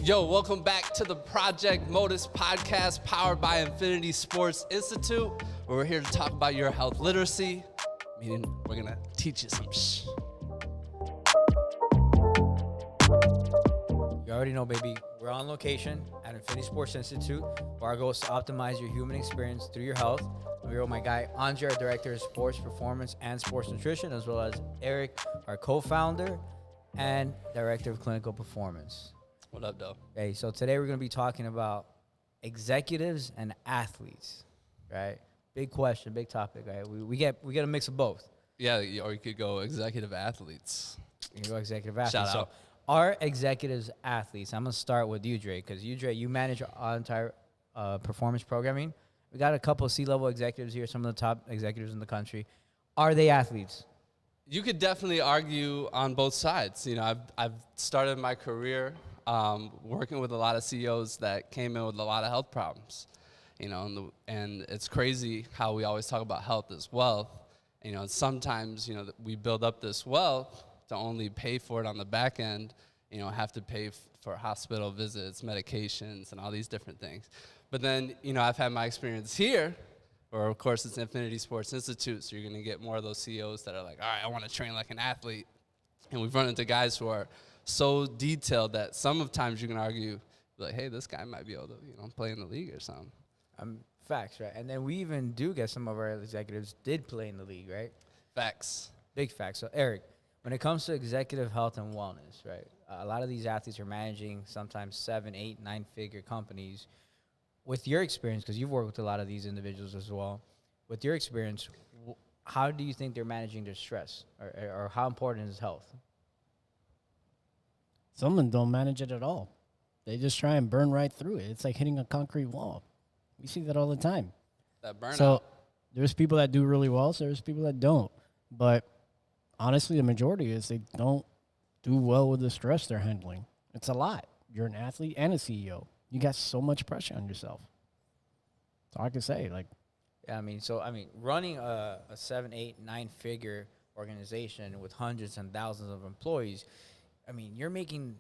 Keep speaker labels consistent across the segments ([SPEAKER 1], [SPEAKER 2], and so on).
[SPEAKER 1] Yo, welcome back to the Project Modus podcast powered by Infinity Sports Institute, where we're here to talk about your health literacy, meaning we're going to teach you some
[SPEAKER 2] You already know, baby. We're on location at Infinity Sports Institute, where our goal is to optimize your human experience through your health. I'm here with my guy, Andre, our director of sports performance and sports nutrition, as well as Eric, our co-founder and director of clinical performance.
[SPEAKER 1] What up, though?
[SPEAKER 2] Hey, so today we're going to be talking about executives and athletes, right? Big question, big topic, right? We get a mix of both.
[SPEAKER 1] Yeah, or you could go executive athletes.
[SPEAKER 2] You can go executive athletes.
[SPEAKER 1] Shout out.
[SPEAKER 2] So our executives athletes, I'm going to start with you, Dre, because you, Dre, you manage our entire performance programming. We got a couple of C-level executives here, some of the top executives in the country. Are they athletes?
[SPEAKER 1] You could definitely argue on both sides. You know, I've started my career working with a lot of CEOs that came in with a lot of health problems. You know, and it's crazy how we always talk about health as wealth. You know, sometimes, you know, we build up this wealth to only pay for it on the back end, you know, have to pay for hospital visits, medications, and all these different things. But then, you know, I've had my experience here, or of course it's Infinity Sports Institute, so you're going to get more of those CEOs that are like, all right, I want to train like an athlete. And we've run into guys who are so detailed that sometimes you can argue, like, hey, this guy might be able to, you know, play in the league or something.
[SPEAKER 2] Facts, right? And then we even do get some of our executives did play in the league, right?
[SPEAKER 1] Facts.
[SPEAKER 2] Big facts. So, Eric, when it comes to executive health and wellness, right, a lot of these athletes are managing sometimes 7, 8, 9-figure companies. With your experience, because you've worked with a lot of these individuals as well, with your experience, how do you think they're managing their stress, or how important is health?
[SPEAKER 3] Some of them don't manage it at all. They just try and burn right through it. It's like hitting a concrete wall. We see that all the time.
[SPEAKER 1] That burnout.
[SPEAKER 3] So there's people that do really well, so there's people that don't. But honestly, the majority is they don't do well with the stress they're handling. It's a lot. You're an athlete and a CEO. You got so much pressure on yourself. That's all I can say. Like,
[SPEAKER 2] Yeah, running a 7, 8, 9-figure organization with hundreds and thousands of employees, you're making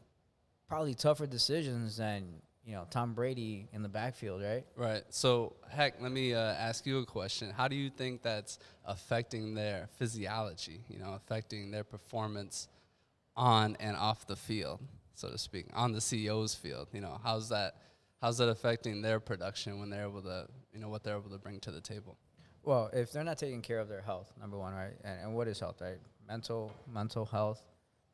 [SPEAKER 2] probably tougher decisions than, you know, Tom Brady in the backfield, right?
[SPEAKER 1] Right. So, heck, let me ask you a question. How do you think that's affecting their physiology, you know, affecting their performance on and off the field, so to speak, on the CEO's field? You know, how's that affecting their production when they're able to, you know, what they're able to bring to the table?
[SPEAKER 2] Well, if they're not taking care of their health, number one, right? And what is health, right? Mental health,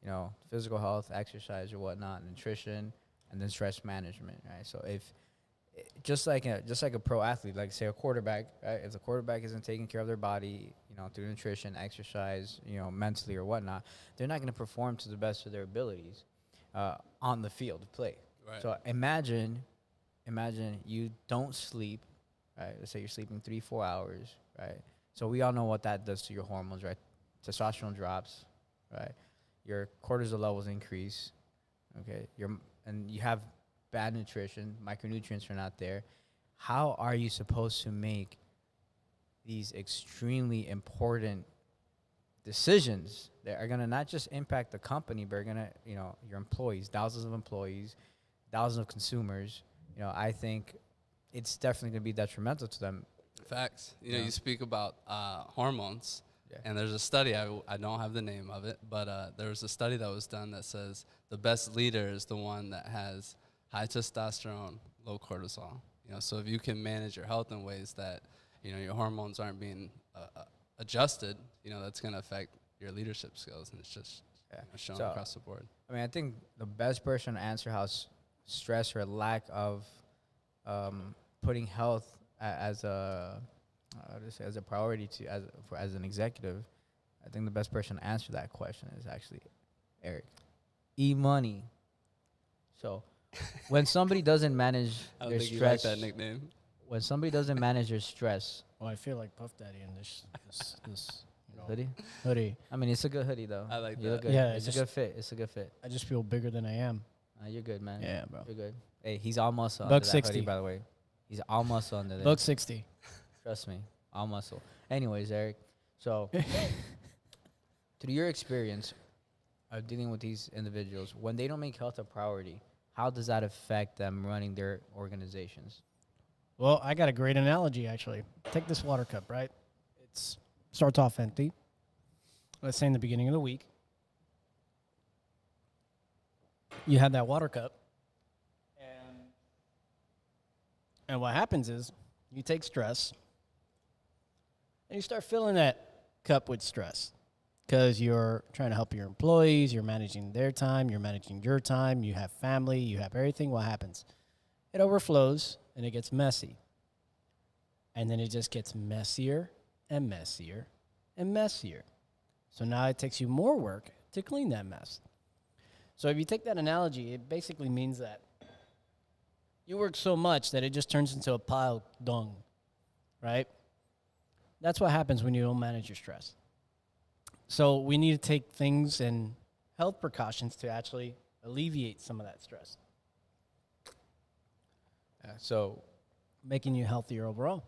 [SPEAKER 2] you know, physical health, exercise or whatnot, nutrition, and then stress management, right? So if just like a pro athlete, like say a quarterback, right? If the quarterback isn't taking care of their body, you know, through nutrition, exercise, you know, mentally or whatnot, they're not going to perform to the best of their abilities on the field of play.
[SPEAKER 1] Right.
[SPEAKER 2] So imagine you don't sleep, right? Let's say you're sleeping 3-4 hours, right? So we all know what that does to your hormones, right? Testosterone drops, right? Your cortisol levels increase, okay? And you have bad nutrition, micronutrients are not there. How are you supposed to make these extremely important decisions that are going to not just impact the company, but are going to, you know, your employees, thousands of employees, thousands of consumers? You know, I think it's definitely going to be detrimental to them.
[SPEAKER 1] Facts. You know, you speak about hormones.
[SPEAKER 2] Yeah.
[SPEAKER 1] And there's a study, I don't have the name of it, but there was a study that was done that says the best leader is the one that has high testosterone, low cortisol. You know, so if you can manage your health in ways that, you know, your hormones aren't being adjusted, you know, that's going to affect your leadership skills, and it's just shown across the board.
[SPEAKER 2] I think the best person to answer how stress or lack of putting health as a priority as an executive, I think the best person to answer that question is actually Eric. E-Money. So when somebody doesn't manage
[SPEAKER 1] I don't
[SPEAKER 2] their
[SPEAKER 1] think
[SPEAKER 2] stress,
[SPEAKER 1] you like that nickname.
[SPEAKER 2] when somebody doesn't manage their stress,
[SPEAKER 3] well, I feel like Puff Daddy in this you know,
[SPEAKER 2] hoodie.
[SPEAKER 3] hoodie.
[SPEAKER 2] It's a good hoodie though.
[SPEAKER 1] I like
[SPEAKER 2] You look
[SPEAKER 1] that.
[SPEAKER 2] good.
[SPEAKER 3] Yeah,
[SPEAKER 2] it's a good fit.
[SPEAKER 3] I just feel bigger than I am.
[SPEAKER 2] You're good, man.
[SPEAKER 3] Yeah, bro.
[SPEAKER 2] You're good. Hey, he's all muscle.
[SPEAKER 3] Buck
[SPEAKER 2] under that
[SPEAKER 3] 60.
[SPEAKER 2] hoodie, by the way. He's all muscle under there.
[SPEAKER 3] Buck 60.
[SPEAKER 2] Trust me, all muscle. Anyways, Eric, so through your experience of dealing with these individuals, when they don't make health a priority, how does that affect them running their organizations?
[SPEAKER 3] Well, I got a great analogy actually. Take this water cup, right? It's starts off empty. Let's say in the beginning of the week, you have that water cup, and what happens is you take stress and you start filling that cup with stress because you're trying to help your employees, you're managing their time, you're managing your time, you have family, you have everything. What happens? It overflows and it gets messy. And then it just gets messier and messier and messier. So now it takes you more work to clean that mess. So if you take that analogy, it basically means that you work so much that it just turns into a pile of dung, right? That's what happens when you don't manage your stress. So we need to take things and health precautions to actually alleviate some of that stress,
[SPEAKER 2] So
[SPEAKER 3] making you healthier overall.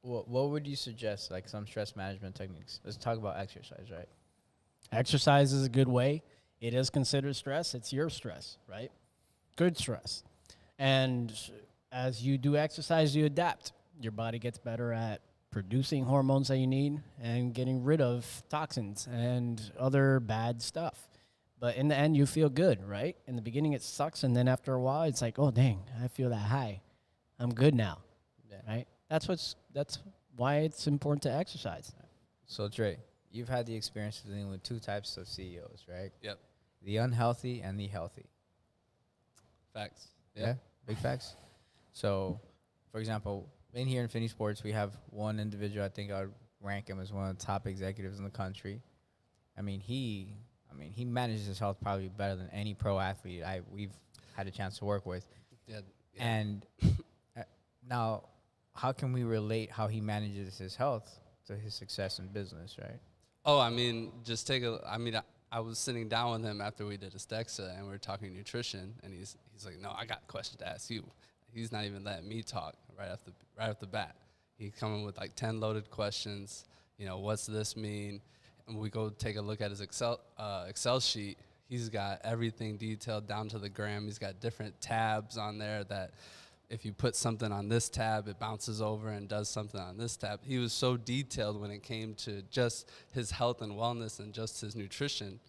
[SPEAKER 2] what would you suggest, like some stress management techniques? Let's talk about exercise, right?
[SPEAKER 3] Exercise is a good way. It is considered stress. It's your stress, right? Good stress. And as you do exercise, you adapt. Your body gets better at producing hormones that you need and getting rid of toxins and other bad stuff. But in the end, you feel good, right? In the beginning, it sucks. And then after a while, it's like, oh, dang, I feel that high. I'm good now, right? That's why it's important to exercise.
[SPEAKER 2] So Dre, you've had the experience of dealing with two types of CEOs, right?
[SPEAKER 1] Yep.
[SPEAKER 2] The unhealthy and the healthy.
[SPEAKER 1] Facts.
[SPEAKER 2] Yeah, big facts. So, for example, in here in Infinity Sports, we have one individual. I think I'd rank him as one of the top executives in the country. He manages his health probably better than any pro athlete we've had a chance to work with.
[SPEAKER 1] Yeah.
[SPEAKER 2] And now, how can we relate how he manages his health to his success in business, right?
[SPEAKER 1] Oh, I mean, just take a. I mean, I was sitting down with him after we did his DEXA, and we were talking nutrition, and he's like, "No, I got a question to ask you." He's not even letting me talk right off the bat. He's coming with like 10 loaded questions. You know, what's this mean? And we go take a look at his Excel sheet. He's got everything detailed down to the gram. He's got different tabs on there that if you put something on this tab, it bounces over and does something on this tab. He was so detailed when it came to just his health and wellness and just his nutrition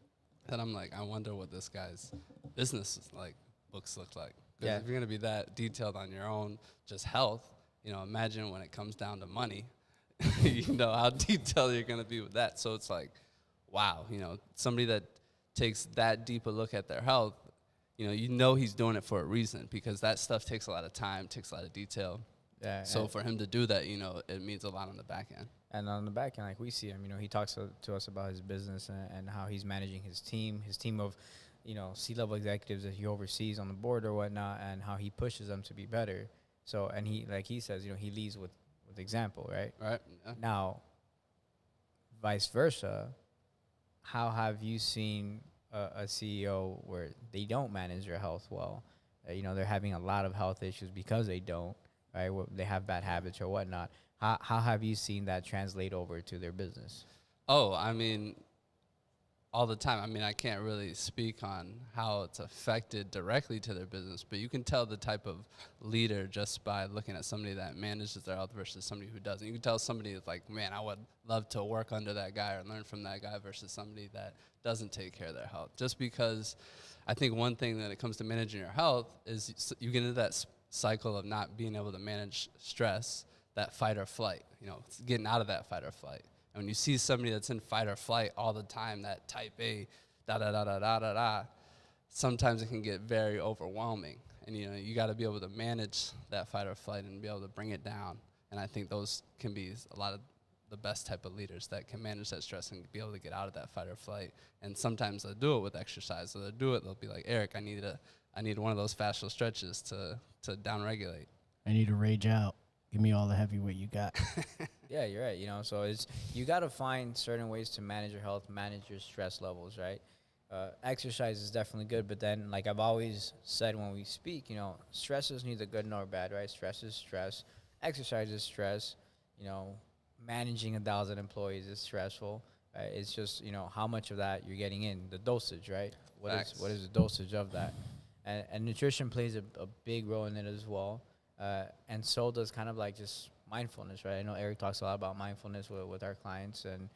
[SPEAKER 1] that I'm like, I wonder what this guy's business is like, books look like. Because if you're going to be that detailed on your own just health, you know, imagine when it comes down to money, you know, how detailed you're going to be with that. So it's like, wow, you know, somebody that takes that deep a look at their health, you know he's doing it for a reason because that stuff takes a lot of time, takes a lot of detail.
[SPEAKER 2] Yeah.
[SPEAKER 1] So for him to do that, you know, it means a lot on the back end.
[SPEAKER 2] And on the back end, like we see him, you know, he talks to us about his business and how he's managing his team of, you know, C-level executives that he oversees on the board or whatnot, and how he pushes them to be better. So, and he, like he says, you know, he leads with example, right?
[SPEAKER 1] Right. Yeah.
[SPEAKER 2] Now, vice versa, how have you seen a CEO where they don't manage their health well? You know, they're having a lot of health issues because they don't, right? They have bad habits or whatnot. How have you seen that translate over to their business?
[SPEAKER 1] Oh, I mean, all the time. I mean, I can't really speak on how it's affected directly to their business, but you can tell the type of leader just by looking at somebody that manages their health versus somebody who doesn't. You can tell somebody that's like, man, I would love to work under that guy or learn from that guy versus somebody that doesn't take care of their health. Just because I think one thing that it comes to managing your health is you get into that cycle of not being able to manage stress, that fight or flight, you know, getting out of that fight or flight. And when you see somebody that's in fight or flight all the time, that type A, sometimes it can get very overwhelming. And, you know, you got to be able to manage that fight or flight and be able to bring it down. And I think those can be a lot of the best type of leaders that can manage that stress and be able to get out of that fight or flight. And sometimes they'll do it with exercise. So they'll be like, Eric, I need one of those fascial stretches to downregulate.
[SPEAKER 3] I need to rage out. Give me all the heavyweight you got.
[SPEAKER 2] Yeah, you're right. You know, so you got to find certain ways to manage your health, manage your stress levels, right? Exercise is definitely good, but then, like I've always said when we speak, you know, stress is neither good nor bad, right? Stress is stress. Exercise is stress. You know, managing 1,000 employees is stressful. Right? It's just, you know, how much of that you're getting in, the dosage, right? What is the dosage of that? and nutrition plays a big role in it as well. And so does kind of like just mindfulness, right? I know Eric talks a lot about mindfulness with our clients and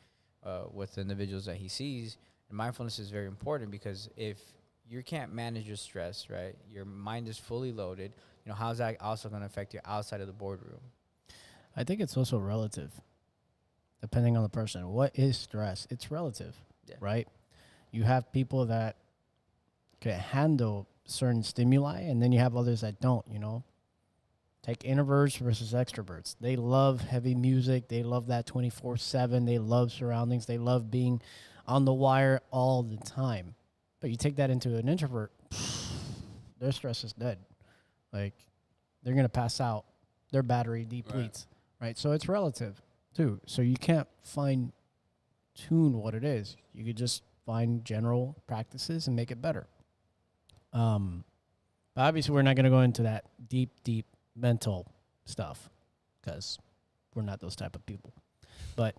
[SPEAKER 2] with the individuals that he sees. And mindfulness is very important because if you can't manage your stress, right, your mind is fully loaded. You know, how's that also going to affect you outside of the boardroom?
[SPEAKER 3] I think it's also relative, depending on the person. What is stress? It's relative,
[SPEAKER 2] Yeah.
[SPEAKER 3] right? You have people that can handle certain stimuli, and then you have others that don't, you know? Take introverts versus extroverts. They love heavy music. They love that 24/7. They love surroundings. They love being on the wire all the time. But you take that into an introvert, their stress is dead. Like, they're going to pass out. Their battery depletes, right? So it's relative, too. So you can't fine tune what it is. You could just find general practices and make it better. But obviously, we're not going to go into that deep mental stuff because we're not those type of people. But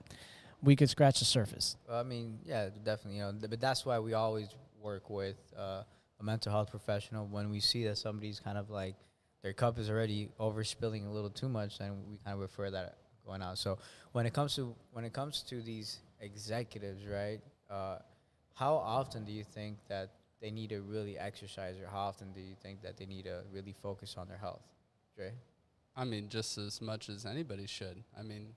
[SPEAKER 3] we could scratch the surface.
[SPEAKER 2] Well, I mean, yeah, definitely. You know, but that's why we always work with a mental health professional when we see that somebody's kind of like their cup is already overspilling a little too much, then we kind of refer that going out. So when it comes to these executives, right? How often do you think that they need to really exercise, or how often do you think that they need to really focus on their health, Dre?
[SPEAKER 1] I mean, just as much as anybody should. I mean,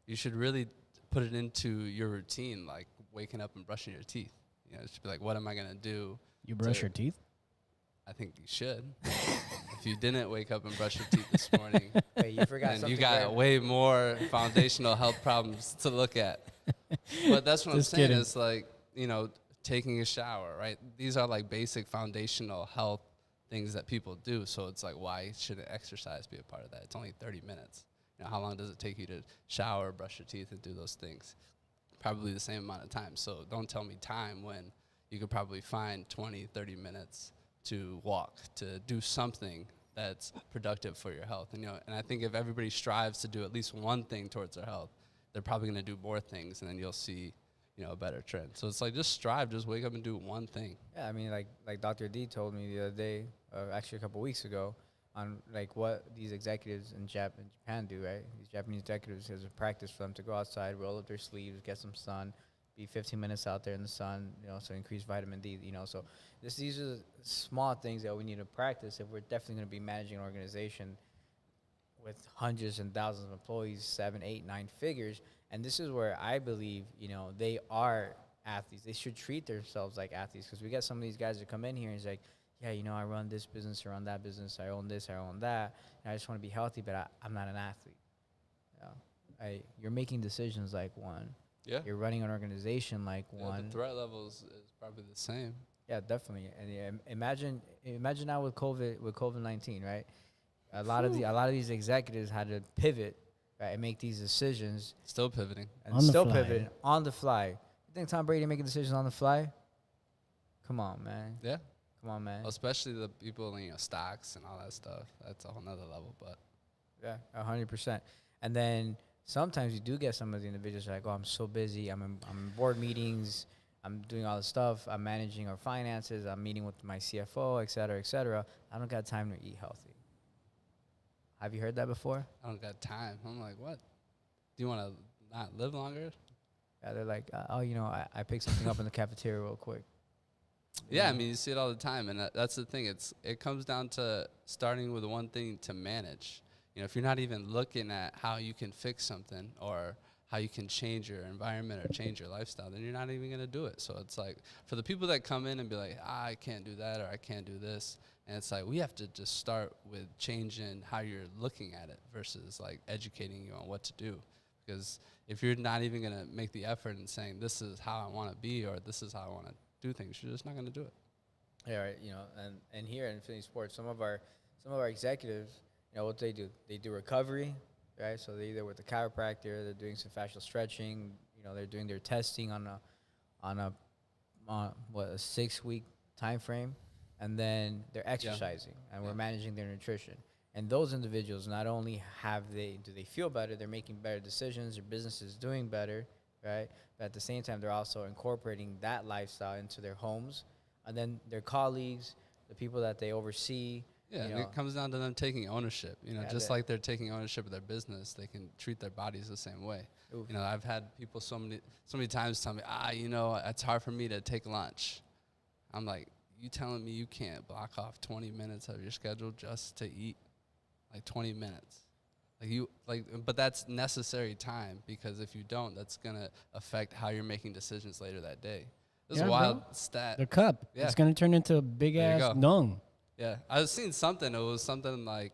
[SPEAKER 1] you should really put it into your routine, like waking up and brushing your teeth. You know, just be like, what am I gonna do?
[SPEAKER 3] You brush your teeth?
[SPEAKER 1] I think you should. If you didn't wake up and brush your teeth this morning,
[SPEAKER 2] Wait, you forgot
[SPEAKER 1] then
[SPEAKER 2] something.
[SPEAKER 1] you got
[SPEAKER 2] very-
[SPEAKER 1] way more foundational health problems to look at. But that's what
[SPEAKER 3] Just
[SPEAKER 1] I'm saying.
[SPEAKER 3] kidding.
[SPEAKER 1] Is like, you know, taking a shower, right? These are like basic foundational health things that people do. So it's like, why shouldn't exercise be a part of that? It's only 30 minutes. You know, how long does it take you to shower, brush your teeth, and do those things? Probably the same amount of time. So don't tell me time when you could probably find 20, 30 minutes to walk, to do something that's productive for your health. And, you know, and I think if everybody strives to do at least one thing towards their health, they're probably going to do more things, and then you'll see, you know, a better trend. So it's like, just strive, just wake up and do one thing.
[SPEAKER 2] Yeah, I mean, like Dr. D told me the other day, actually a couple weeks ago, on like what these executives in Japan do, right? These Japanese executives, has a practice for them to go outside, roll up their sleeves, get some sun, be 15 minutes out there in the sun, you know, so increase vitamin D, you know. So these are small things that we need to practice if we're definitely going to be managing an organization with hundreds and thousands of employees, 7, 8, 9 figures. And this is where I believe, you know, they are athletes. They should treat themselves like athletes, because we got some of these guys that come in here and it's like, yeah, you know, I run this business, I run that business, I own this, I own that, and I just want to be healthy, but I'm not an athlete. Yeah. You're making decisions like one.
[SPEAKER 1] Yeah.
[SPEAKER 2] You're running an organization like one.
[SPEAKER 1] The threat level is probably the same.
[SPEAKER 2] Yeah, definitely. And yeah, imagine now with COVID-19, right? A lot of these executives had to pivot, right, and make these decisions,
[SPEAKER 1] Still pivoting.
[SPEAKER 2] and
[SPEAKER 3] On the
[SPEAKER 2] still
[SPEAKER 3] fly.
[SPEAKER 2] pivoting on the fly. You think Tom Brady making decisions on the fly? Come on, man.
[SPEAKER 1] Yeah.
[SPEAKER 2] Come on, man.
[SPEAKER 1] Especially the people in, you know, stocks and all that stuff. That's a whole nother level. But
[SPEAKER 2] Yeah, 100%. And then sometimes you do get some of the individuals who are like, oh, I'm so busy. I'm in board meetings. I'm doing all this stuff. I'm managing our finances. I'm meeting with my CFO, et cetera, et cetera. I don't got time to eat healthy. Have you heard that before?
[SPEAKER 1] I don't got time. I'm like, what? Do you want to not live longer?
[SPEAKER 2] Yeah, they're like, oh, you know, I picked something up in the cafeteria real quick.
[SPEAKER 1] Yeah, I mean, you see it all the time, and that's the thing. It comes down to starting with one thing to manage. You know, if you're not even looking at how you can fix something or how you can change your environment or change your lifestyle, then you're not even going to do it. So it's like, for the people that come in and be like, I can't do that or I can't do this, and it's like, we have to just start with changing how you're looking at it versus like educating you on what to do. Because if you're not even going to make the effort in saying, this is how I want to be or this is how I want to do things, you're just not going to do it.
[SPEAKER 2] Yeah, right. You know, and here in Infinity Sports, some of our executives, you know, what they do recovery, right? So they're either with a chiropractor, they're doing some fascial stretching, you know, they're doing their testing on a 6-week time frame, and then they're exercising, and we're managing their nutrition. And those individuals, not only do they feel better, they're making better decisions, their business is doing better, right? But at the same time, they're also incorporating that lifestyle into their homes, and then their colleagues, the people that they oversee.
[SPEAKER 1] Yeah,
[SPEAKER 2] you
[SPEAKER 1] and
[SPEAKER 2] know,
[SPEAKER 1] it comes down to them taking ownership.
[SPEAKER 2] Yeah,
[SPEAKER 1] Just like they're taking ownership of their business, they can treat their bodies the same way.
[SPEAKER 2] Oof.
[SPEAKER 1] I've had people so many times tell me, it's hard for me to take lunch. I'm like, you telling me you can't block off 20 minutes of your schedule just to eat? Like 20 minutes. But that's necessary time, because if you don't, that's gonna affect how you're making decisions later that day. This is
[SPEAKER 3] Yeah,
[SPEAKER 1] a wild
[SPEAKER 3] bro.
[SPEAKER 1] stat.
[SPEAKER 3] The cup.
[SPEAKER 1] Yeah.
[SPEAKER 3] It's gonna turn into a big
[SPEAKER 1] There you
[SPEAKER 3] ass
[SPEAKER 1] go.
[SPEAKER 3] dung.
[SPEAKER 1] Yeah, I was seeing something. It was something like,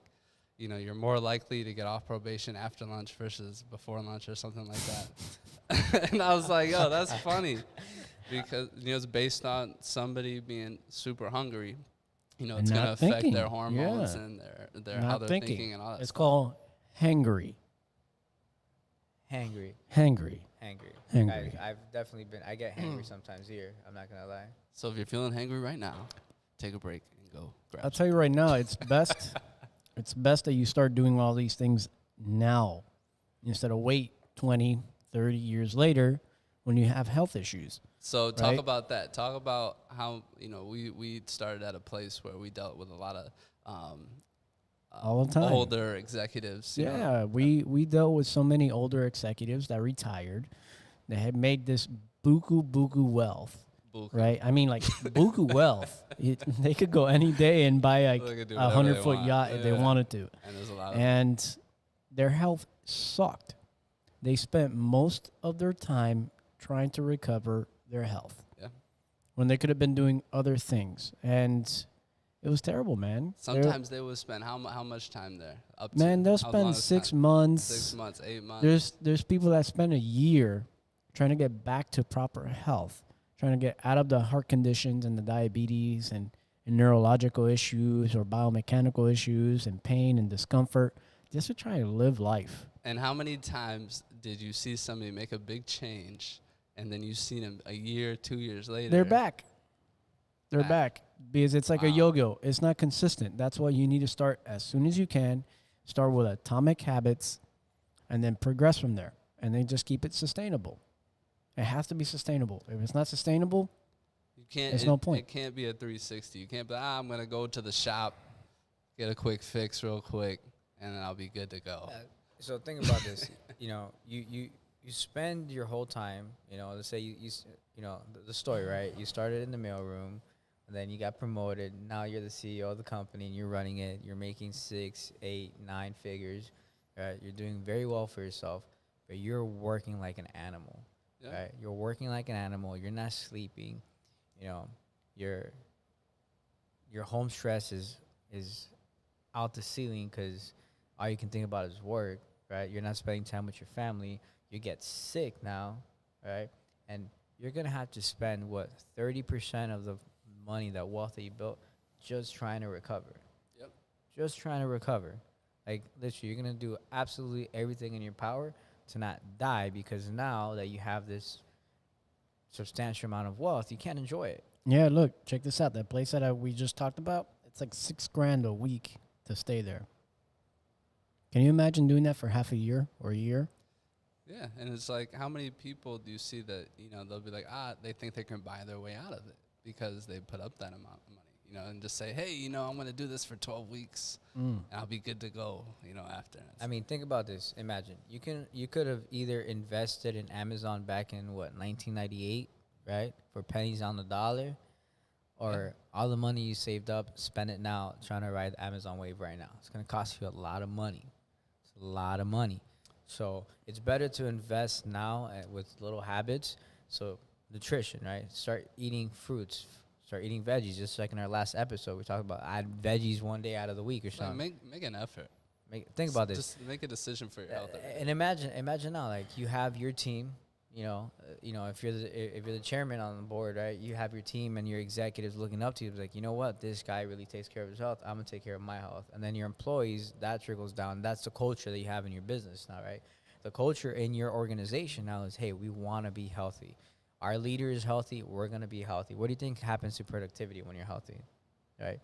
[SPEAKER 1] you're more likely to get off probation after lunch versus before lunch or something like that. And I was like, yo, that's funny, because it's based on somebody being super hungry. It's
[SPEAKER 3] And
[SPEAKER 1] gonna
[SPEAKER 3] not
[SPEAKER 1] affect
[SPEAKER 3] thinking.
[SPEAKER 1] their hormones
[SPEAKER 3] Yeah.
[SPEAKER 1] and their how
[SPEAKER 3] Not
[SPEAKER 1] they're
[SPEAKER 3] thinking.
[SPEAKER 1] thinking and all that.
[SPEAKER 3] It's
[SPEAKER 1] stuff.
[SPEAKER 3] called hangry.
[SPEAKER 2] hangry,
[SPEAKER 3] Hangry.
[SPEAKER 2] hangry.
[SPEAKER 3] Hangry.
[SPEAKER 2] I've definitely been. I get hangry sometimes here. I'm not gonna lie.
[SPEAKER 1] So if you're feeling hangry right now, take a break and go grab.
[SPEAKER 3] I'll tell you right now, it's best. It's best that you start doing all these things now instead of wait 20, 30 years later when you have health issues.
[SPEAKER 1] So talk
[SPEAKER 3] Right?
[SPEAKER 1] about that. Talk about how we started at a place where we dealt with a lot of
[SPEAKER 3] All the time.
[SPEAKER 1] older executives. you know.
[SPEAKER 3] Yeah, we dealt with so many older executives that retired. They had made this buku wealth,
[SPEAKER 1] Buku.
[SPEAKER 3] right? I mean, like buku wealth. They could go any day and buy
[SPEAKER 1] They could do
[SPEAKER 3] a
[SPEAKER 1] whatever they
[SPEAKER 3] 100-foot
[SPEAKER 1] want.
[SPEAKER 3] yacht if they
[SPEAKER 1] Yeah.
[SPEAKER 3] wanted to.
[SPEAKER 1] And there's a lot of
[SPEAKER 3] And their health sucked. They spent most of their time trying to recover their health
[SPEAKER 1] Yeah.
[SPEAKER 3] when they could have been doing other things. And it was terrible, man.
[SPEAKER 1] Sometimes they would spend how much time there?
[SPEAKER 3] Man, they'll
[SPEAKER 1] how long
[SPEAKER 3] spend
[SPEAKER 1] is
[SPEAKER 3] 6
[SPEAKER 1] time?
[SPEAKER 3] months.
[SPEAKER 1] 6 months, 8 months.
[SPEAKER 3] There's people that spend a year trying to get back to proper health, trying to get out of the heart conditions and the diabetes and neurological issues or biomechanical issues and pain and discomfort, just to try to live life.
[SPEAKER 1] And how many times did you see somebody make a big change, and then you see them a year, 2 years later?
[SPEAKER 3] They're back. They're
[SPEAKER 1] Back.
[SPEAKER 3] back because it's like a
[SPEAKER 1] Wow.
[SPEAKER 3] yo-yo. It's not consistent. That's why you need to start as soon as you can. Start with atomic habits, and then progress from there. And then just keep it sustainable. It has to be sustainable. If it's not sustainable,
[SPEAKER 1] You can't.
[SPEAKER 3] There's
[SPEAKER 1] it,
[SPEAKER 3] no point.
[SPEAKER 1] It can't be a 360. You can't be. I'm gonna go to the shop, get a quick fix real quick, and then I'll be good to go.
[SPEAKER 2] So think about this. You spend your whole time. Let's say the story, right? You started in the mailroom, and then you got promoted. Now you're the CEO of the company, and you're running it. You're making 6, 8, 9 figures. Right? You're doing very well for yourself, but you're working like an animal.
[SPEAKER 1] Yeah.
[SPEAKER 2] Right? You're working like an animal. You're not sleeping. Your home stress is out the ceiling because all you can think about is work, right? You're not spending time with your family. You get sick now, right? And you're gonna have to spend 30% of the money, that wealth that you built, just trying to recover.
[SPEAKER 1] Yep.
[SPEAKER 2] Just trying to recover. Like literally, you're gonna do absolutely everything in your power to not die, because now that you have this substantial amount of wealth, you can't enjoy it.
[SPEAKER 3] yeah, look, check this out. That place that we just talked about, it's like $6,000 a week to stay there. Can you imagine doing that for half a year or a year?
[SPEAKER 1] Yeah, and it's like, how many people do you see that they'll be like, they think they can buy their way out of it because they put up that amount of money, and just say, hey, I'm gonna do this for 12 weeks and I'll be good to go, after.
[SPEAKER 2] I mean, think about this. Imagine you could have either invested in Amazon back in 1998, right, for pennies on the dollar, or all the money you saved up, spend it now trying to ride the Amazon wave right now. It's gonna cost you a lot of money. It's a lot of money. So it's better to invest now with little habits. So nutrition, right? Start eating fruits. Start eating veggies. Just like in our last episode, we talked about add veggies one day out of the week or
[SPEAKER 1] Like,
[SPEAKER 2] something.
[SPEAKER 1] make an effort.
[SPEAKER 2] Think about this.
[SPEAKER 1] Just make a decision for your health. every day.
[SPEAKER 2] And imagine now, like you have your team. If you're the chairman on the board, right? You have your team and your executives looking up to you. Like, you know what? This guy really takes care of his health. I'm gonna take care of my health. And then your employees, that trickles down. That's the culture that you have in your business now, right? The culture in your organization now is, hey, we want to be healthy. Our leader is healthy. We're gonna be healthy. What do you think happens to productivity when you're healthy, right?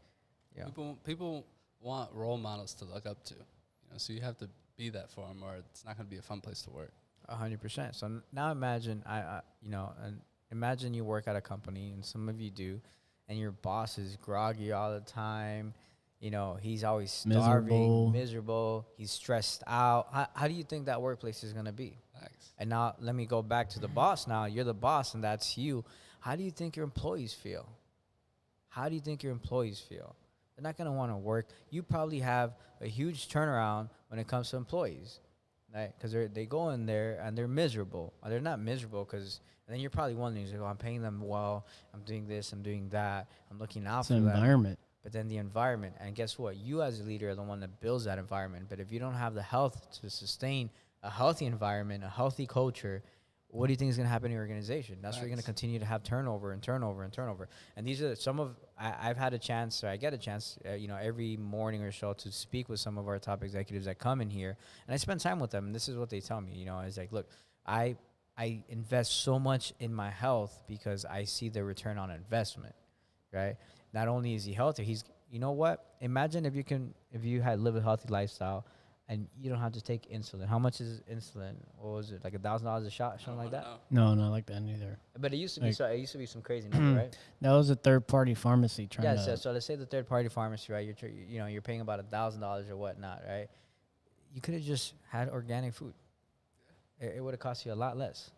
[SPEAKER 2] Yeah.
[SPEAKER 1] People want role models to look up to, so you have to be that for them, or it's not gonna be a fun place to work.
[SPEAKER 2] 100%. So now imagine, and imagine you work at a company, and some of you do, and your boss is groggy all the time, you know, he's always starving,
[SPEAKER 3] Miserable.
[SPEAKER 2] miserable, he's stressed out. How do you think that workplace is going to be?
[SPEAKER 1] Thanks.
[SPEAKER 2] And now let me go back to the boss now. You're the boss, and that's you. How do you think your employees feel? How do you think your employees feel? They're not going to want to work. You probably have a huge turnaround when it comes to employees, right? Because they go in there and they're miserable. Or they're not miserable because, and then you're probably wondering, you're like, oh, I'm paying them well. I'm doing this. I'm doing that. I'm looking out
[SPEAKER 3] It's
[SPEAKER 2] for
[SPEAKER 3] an
[SPEAKER 2] them.
[SPEAKER 3] environment.
[SPEAKER 2] But then the environment, and guess what? You as a leader are the one that builds that environment. But if you don't have the health to sustain a healthy environment, a healthy culture, what do you think is going to happen in your organization? That's where you're going to continue to have turnover and turnover and turnover. And these are some of, I've had a chance, or I get a chance, you know, every morning or so to speak with some of our top executives that come in here. And I spend time with them. And this is what they tell me, you know, it's like, look, I invest so much in my health because I see the return on investment, right? Not only is he healthy, he's, you know what? Imagine if you had lived a healthy lifestyle and you don't have to take insulin. How much is insulin? What was it, like $1,000 a shot, something like that?
[SPEAKER 3] No, not like that either.
[SPEAKER 2] But it used to be
[SPEAKER 3] Like-
[SPEAKER 2] it used to be some crazy number, right?
[SPEAKER 3] That was a third-party pharmacy trying
[SPEAKER 2] Yeah.
[SPEAKER 3] to.
[SPEAKER 2] So let's say the third party pharmacy, right? You're paying about $1,000 or whatnot, right? You could have just had organic food. It would have cost you a lot less.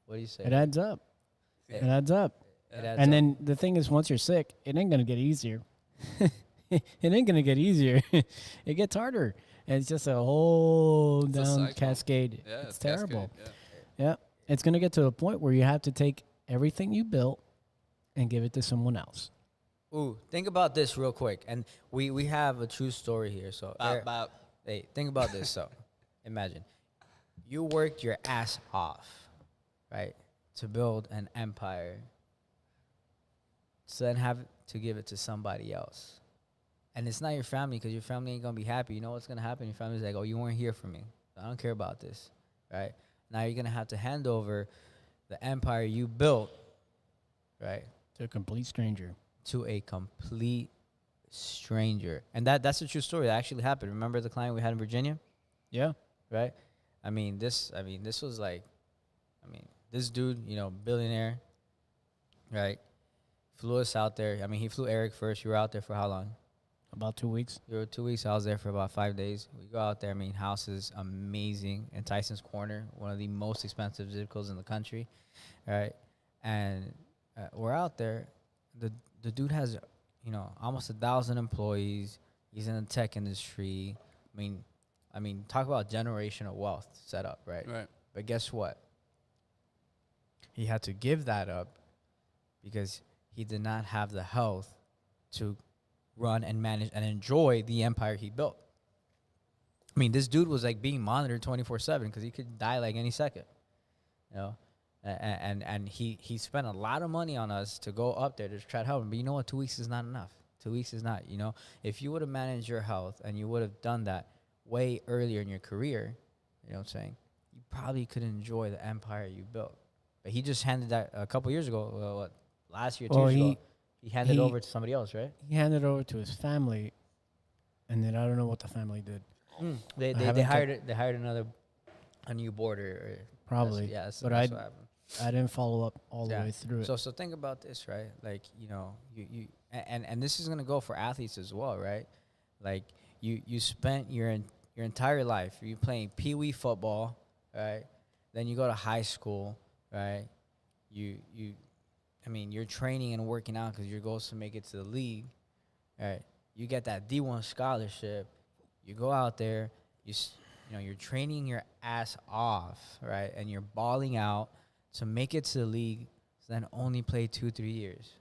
[SPEAKER 2] What do you say?
[SPEAKER 3] It adds up.
[SPEAKER 1] Yeah.
[SPEAKER 3] It adds up.
[SPEAKER 2] It adds
[SPEAKER 3] And
[SPEAKER 2] up.
[SPEAKER 3] then the thing is, once you're sick, it ain't gonna get easier. It ain't gonna get easier. It gets harder. And it's just a whole
[SPEAKER 1] It's a
[SPEAKER 3] down
[SPEAKER 1] cycle.
[SPEAKER 3] cascade.
[SPEAKER 1] Yeah,
[SPEAKER 3] It's terrible.
[SPEAKER 1] cascade, yeah.
[SPEAKER 3] Yeah. It's gonna get to a point where you have to take everything you built and give it to someone else.
[SPEAKER 2] Ooh, think about this real quick. And we have a true story here. So Eric-
[SPEAKER 1] Bop.
[SPEAKER 2] hey, think about this. So imagine you worked your ass off, right, to build an empire, to then have to give it to somebody else. And it's not your family, because your family ain't going to be happy. You know what's going to happen? Your family's like, oh, you weren't here for me. I don't care about this, right? Now you're going to have to hand over the empire you built, right,
[SPEAKER 3] To a complete stranger.
[SPEAKER 2] to a complete stranger. And that's a true story. That actually happened. Remember the client we had in Virginia?
[SPEAKER 3] Yeah.
[SPEAKER 2] Right? This was like, this dude, you know, billionaire, right? Flew us out there. He flew Eric first. You were out there for how long?
[SPEAKER 3] About 2 weeks.
[SPEAKER 2] You were 2 weeks. I was there for about 5 days. We go out there. House is amazing in Tyson's Corner, one of the most expensive zip codes in the country, right? And we're out there. The dude has, you know, almost 1,000 employees. He's in the tech industry. Talk about generational wealth set up, right?
[SPEAKER 1] Right.
[SPEAKER 2] But guess what? He had to give that up because he did not have the health to run and manage and enjoy the empire he built. This dude was like being monitored 24/7 because he could die like any second, you know. And he spent a lot of money on us to go up there to try to help him. But you know what? 2 weeks is not enough. 2 weeks is not. You know, if you would have managed your health and you would have done that way earlier in your career, you know what I'm saying, you probably could enjoy the empire you built. But he just handed that a couple years ago. Last year, 2 years ago, he handed it over to somebody else, right?
[SPEAKER 3] He handed it over to his family, and then I don't know what the family did.
[SPEAKER 2] They
[SPEAKER 3] haven't
[SPEAKER 2] hired a new boarder.
[SPEAKER 3] Probably.
[SPEAKER 2] That's
[SPEAKER 3] But
[SPEAKER 2] what happened.
[SPEAKER 3] I didn't follow up all the
[SPEAKER 2] Yeah.
[SPEAKER 3] way through it.
[SPEAKER 2] So think about this, right? Like, you know, you and this is gonna go for athletes as well, right? Like you spent your entire life you playing pee-wee football, right? Then you go to high school, right? You're training and working out because your goal is to make it to the league, right? You get that D1 scholarship. You go out there, you're training your ass off, right? And you're balling out to make it to the league, so then only play 2-3 years.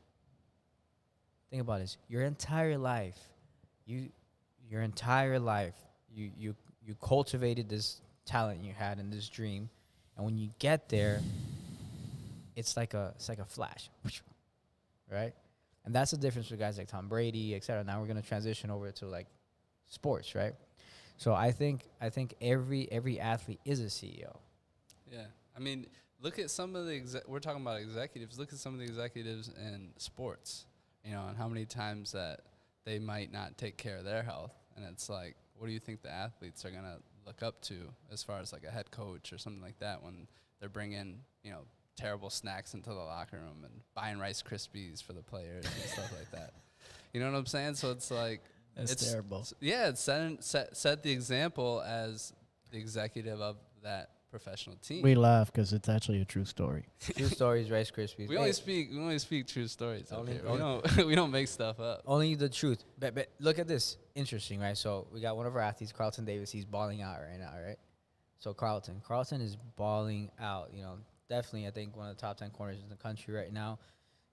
[SPEAKER 2] Think about this. Your entire life, you cultivated this talent you had and this dream, and when you get there, it's like a flash, right? And that's the difference with guys like Tom Brady, et cetera. Now we're gonna transition over to like sports, right? So I think every athlete is a CEO.
[SPEAKER 1] Yeah. Look at some of the we're talking about executives. Look at some of the executives in sports, you know, and how many times that they might not take care of their health. And it's like, what do you think the athletes are going to look up to as far as like a head coach or something like that when they're bringing, you know, terrible snacks into the locker room and buying Rice Krispies for the players and stuff like that. You know what I'm saying? So it's like
[SPEAKER 3] That's
[SPEAKER 1] it's
[SPEAKER 3] terrible.
[SPEAKER 1] Yeah, it's set the example as the executive of that professional team.
[SPEAKER 3] We laugh because it's actually a true story.
[SPEAKER 2] True stories, Rice Krispies.
[SPEAKER 1] We only speak true stories.
[SPEAKER 2] Only-
[SPEAKER 1] We don't make stuff up.
[SPEAKER 2] Only the truth. But look at this. Interesting, right? So we got one of our athletes, Carlton Davis. He's balling out right now, right? So Carlton is balling out. You know, definitely, I think one of the top 10 corners in the country right now.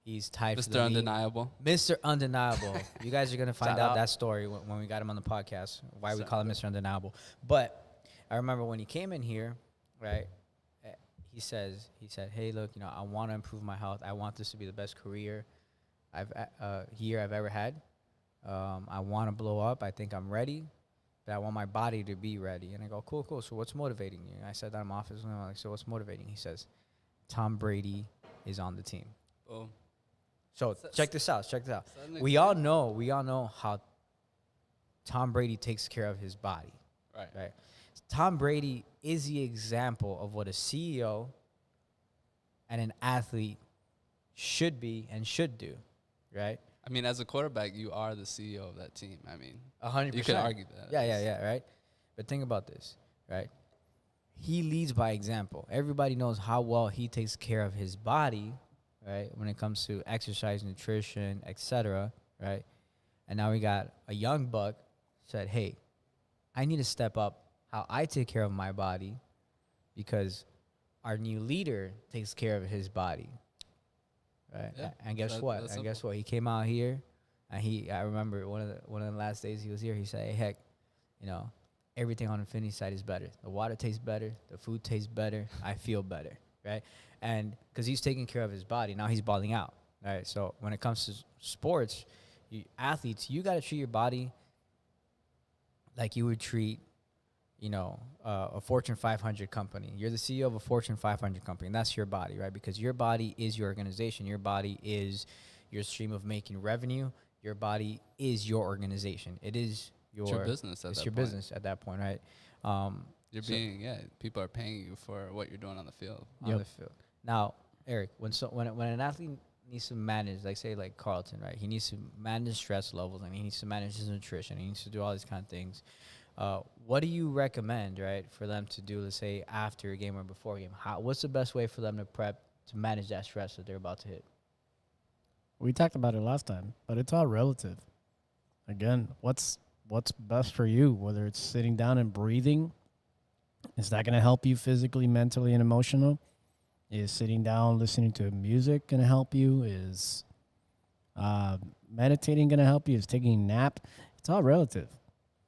[SPEAKER 2] He's tied for
[SPEAKER 1] Mr.
[SPEAKER 2] the lead.
[SPEAKER 1] Undeniable.
[SPEAKER 2] Mr. Undeniable. You guys are gonna find
[SPEAKER 1] Shout
[SPEAKER 2] out
[SPEAKER 1] out.
[SPEAKER 2] that story when we got him on the podcast. Why we
[SPEAKER 1] Sounds
[SPEAKER 2] call him Mr. Undeniable. But I remember when he came in here, right? He said, "Hey, look, you know, I want to improve my health. I want this to be the best career I've ever had. I want to blow up. I think I'm ready, but I want my body to be ready." And I go, "Cool. So what's motivating you?" And I said that in my office, and I'm like, "So what's motivating?" He says, "Tom Brady is on the team."
[SPEAKER 1] Boom.
[SPEAKER 2] So check this out.
[SPEAKER 1] Set an
[SPEAKER 2] We all know how Tom Brady takes care of his body.
[SPEAKER 1] Right.
[SPEAKER 2] Tom Brady is the example of what a CEO and an athlete should be and should do, right?
[SPEAKER 1] I mean, as a quarterback, you are the CEO of that team. I mean,
[SPEAKER 2] 100%.
[SPEAKER 1] you could argue that.
[SPEAKER 2] Yeah, right? But think about this, right? He leads by example. Everybody knows how well he takes care of his body, right? When it comes to exercise, nutrition, etc., right? And now we got a young buck said, "Hey, I need to step up how I take care of my body because our new leader takes care of his body." Right?
[SPEAKER 1] Yeah,
[SPEAKER 2] And guess what?
[SPEAKER 1] that's
[SPEAKER 2] And guess
[SPEAKER 1] simple.
[SPEAKER 2] what? He came out here and I remember one of the last days he was here, he said, "Hey, heck, you know, everything on Infinity side is better. The water tastes better, the food tastes better, I feel better." Right? And because he's taking care of his body, now he's balling out. Right? So when it comes to sports, athletes, you got to treat your body like you would treat, you know, a Fortune 500 company. You're the CEO of a Fortune 500 company, and that's your body, right? Because your body is your organization. Your body is your stream of making revenue. Your body is your organization. It is
[SPEAKER 1] It's your business at
[SPEAKER 2] It's
[SPEAKER 1] that
[SPEAKER 2] your
[SPEAKER 1] point.
[SPEAKER 2] business at that point, right?
[SPEAKER 1] People are paying you for what you're doing on the field.
[SPEAKER 2] On the field. Now, Eric, when an athlete needs to manage, like say like Carlton, right? He needs to manage stress levels and he needs to manage his nutrition. He needs to do all these kind of things. What do you recommend, right, for them to do, let's say, after a game or before a game? What's the best way for them to prep to manage that stress that they're about to hit?
[SPEAKER 3] We talked about it last time, but it's all relative. Again, what's best for you, whether it's sitting down and breathing, is that going to help you physically, mentally, and emotional? Is sitting down, listening to music going to help you? Is meditating going to help you? Is taking a nap? It's all relative.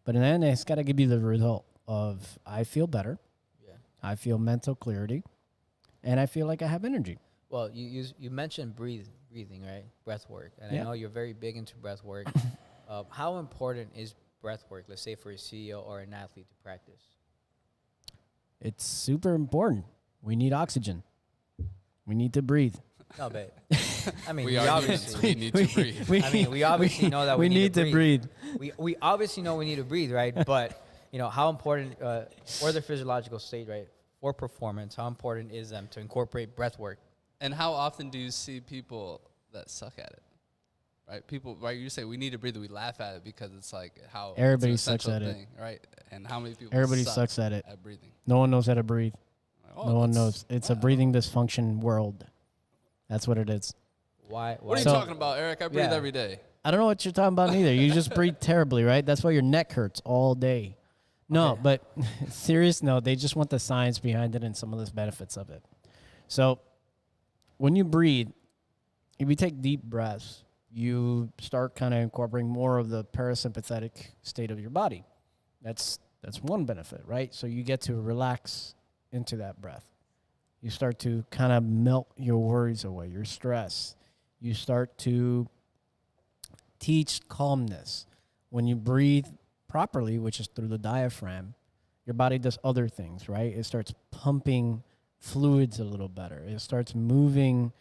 [SPEAKER 3] But in the end, it's got to give you the result of I feel better,
[SPEAKER 2] Yeah.
[SPEAKER 3] I feel mental clarity, and I feel like I have energy.
[SPEAKER 2] Well, you mentioned breathing, right? Breath work. And
[SPEAKER 3] Yeah.
[SPEAKER 2] I know you're very big into breath work. How important is breath work, let's say, for a CEO or an athlete to practice?
[SPEAKER 3] It's super important. We need oxygen. We need to breathe.
[SPEAKER 2] No, but I mean,
[SPEAKER 1] We
[SPEAKER 2] we
[SPEAKER 1] are humans.
[SPEAKER 2] obviously,
[SPEAKER 1] We need to breathe.
[SPEAKER 2] I mean, we obviously know that we
[SPEAKER 3] need to breathe.
[SPEAKER 2] We obviously know we need to breathe, right? But you know how important for the physiological state, right? For performance, how important is them to incorporate breath work?
[SPEAKER 1] And how often do you see people that suck at it? Right? People, right? You say we need to breathe. We laugh at it because it's like how it's an
[SPEAKER 3] Everybody sucks
[SPEAKER 1] essential
[SPEAKER 3] at it.
[SPEAKER 1] thing, right? And how many people?
[SPEAKER 3] Everybody
[SPEAKER 1] suck
[SPEAKER 3] sucks at it.
[SPEAKER 1] at breathing.
[SPEAKER 3] No one knows how to breathe.
[SPEAKER 1] Like, oh,
[SPEAKER 3] No one
[SPEAKER 1] that's-
[SPEAKER 3] knows. It's a
[SPEAKER 1] wow.
[SPEAKER 3] breathing dysfunction world. That's what it is.
[SPEAKER 2] Why?
[SPEAKER 1] What are you
[SPEAKER 3] So-
[SPEAKER 1] talking about, Eric? I breathe
[SPEAKER 2] Yeah.
[SPEAKER 1] every day.
[SPEAKER 3] I don't know what you're talking about neither. You just breathe terribly, right? That's why your neck hurts all day. No,
[SPEAKER 2] Okay.
[SPEAKER 3] but serious, no. They just want the science behind it and some of the benefits of it. So when you breathe, if you take deep breaths, you start kind of incorporating more of the parasympathetic state of your body. That's one benefit, right? So you get to relax into that breath. You start to kind of melt your worries away, your stress. You start to teach calmness. When you breathe properly, which is through the diaphragm, your body does other things, right? It starts pumping fluids a little better. It starts moving.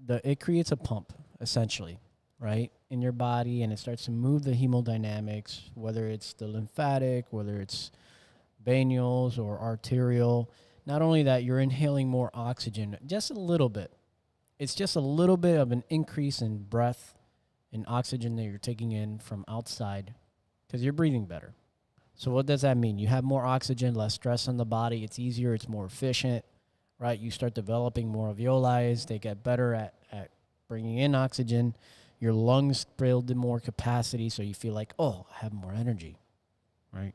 [SPEAKER 3] It creates a pump essentially, right, in your body, and it starts to move the hemodynamics, whether it's the lymphatic, whether it's venules or arterial. not only that, you're inhaling more oxygen, just a little bit. It's just a little bit of an increase in breath and oxygen that you're taking in from outside because you're breathing better. So what does that mean? You have more oxygen, less stress on the body. It's easier. It's more efficient, right? You start developing more alveoli. They get better at bringing in oxygen. Your lungs build more capacity, so you feel like, oh, I have more energy, right?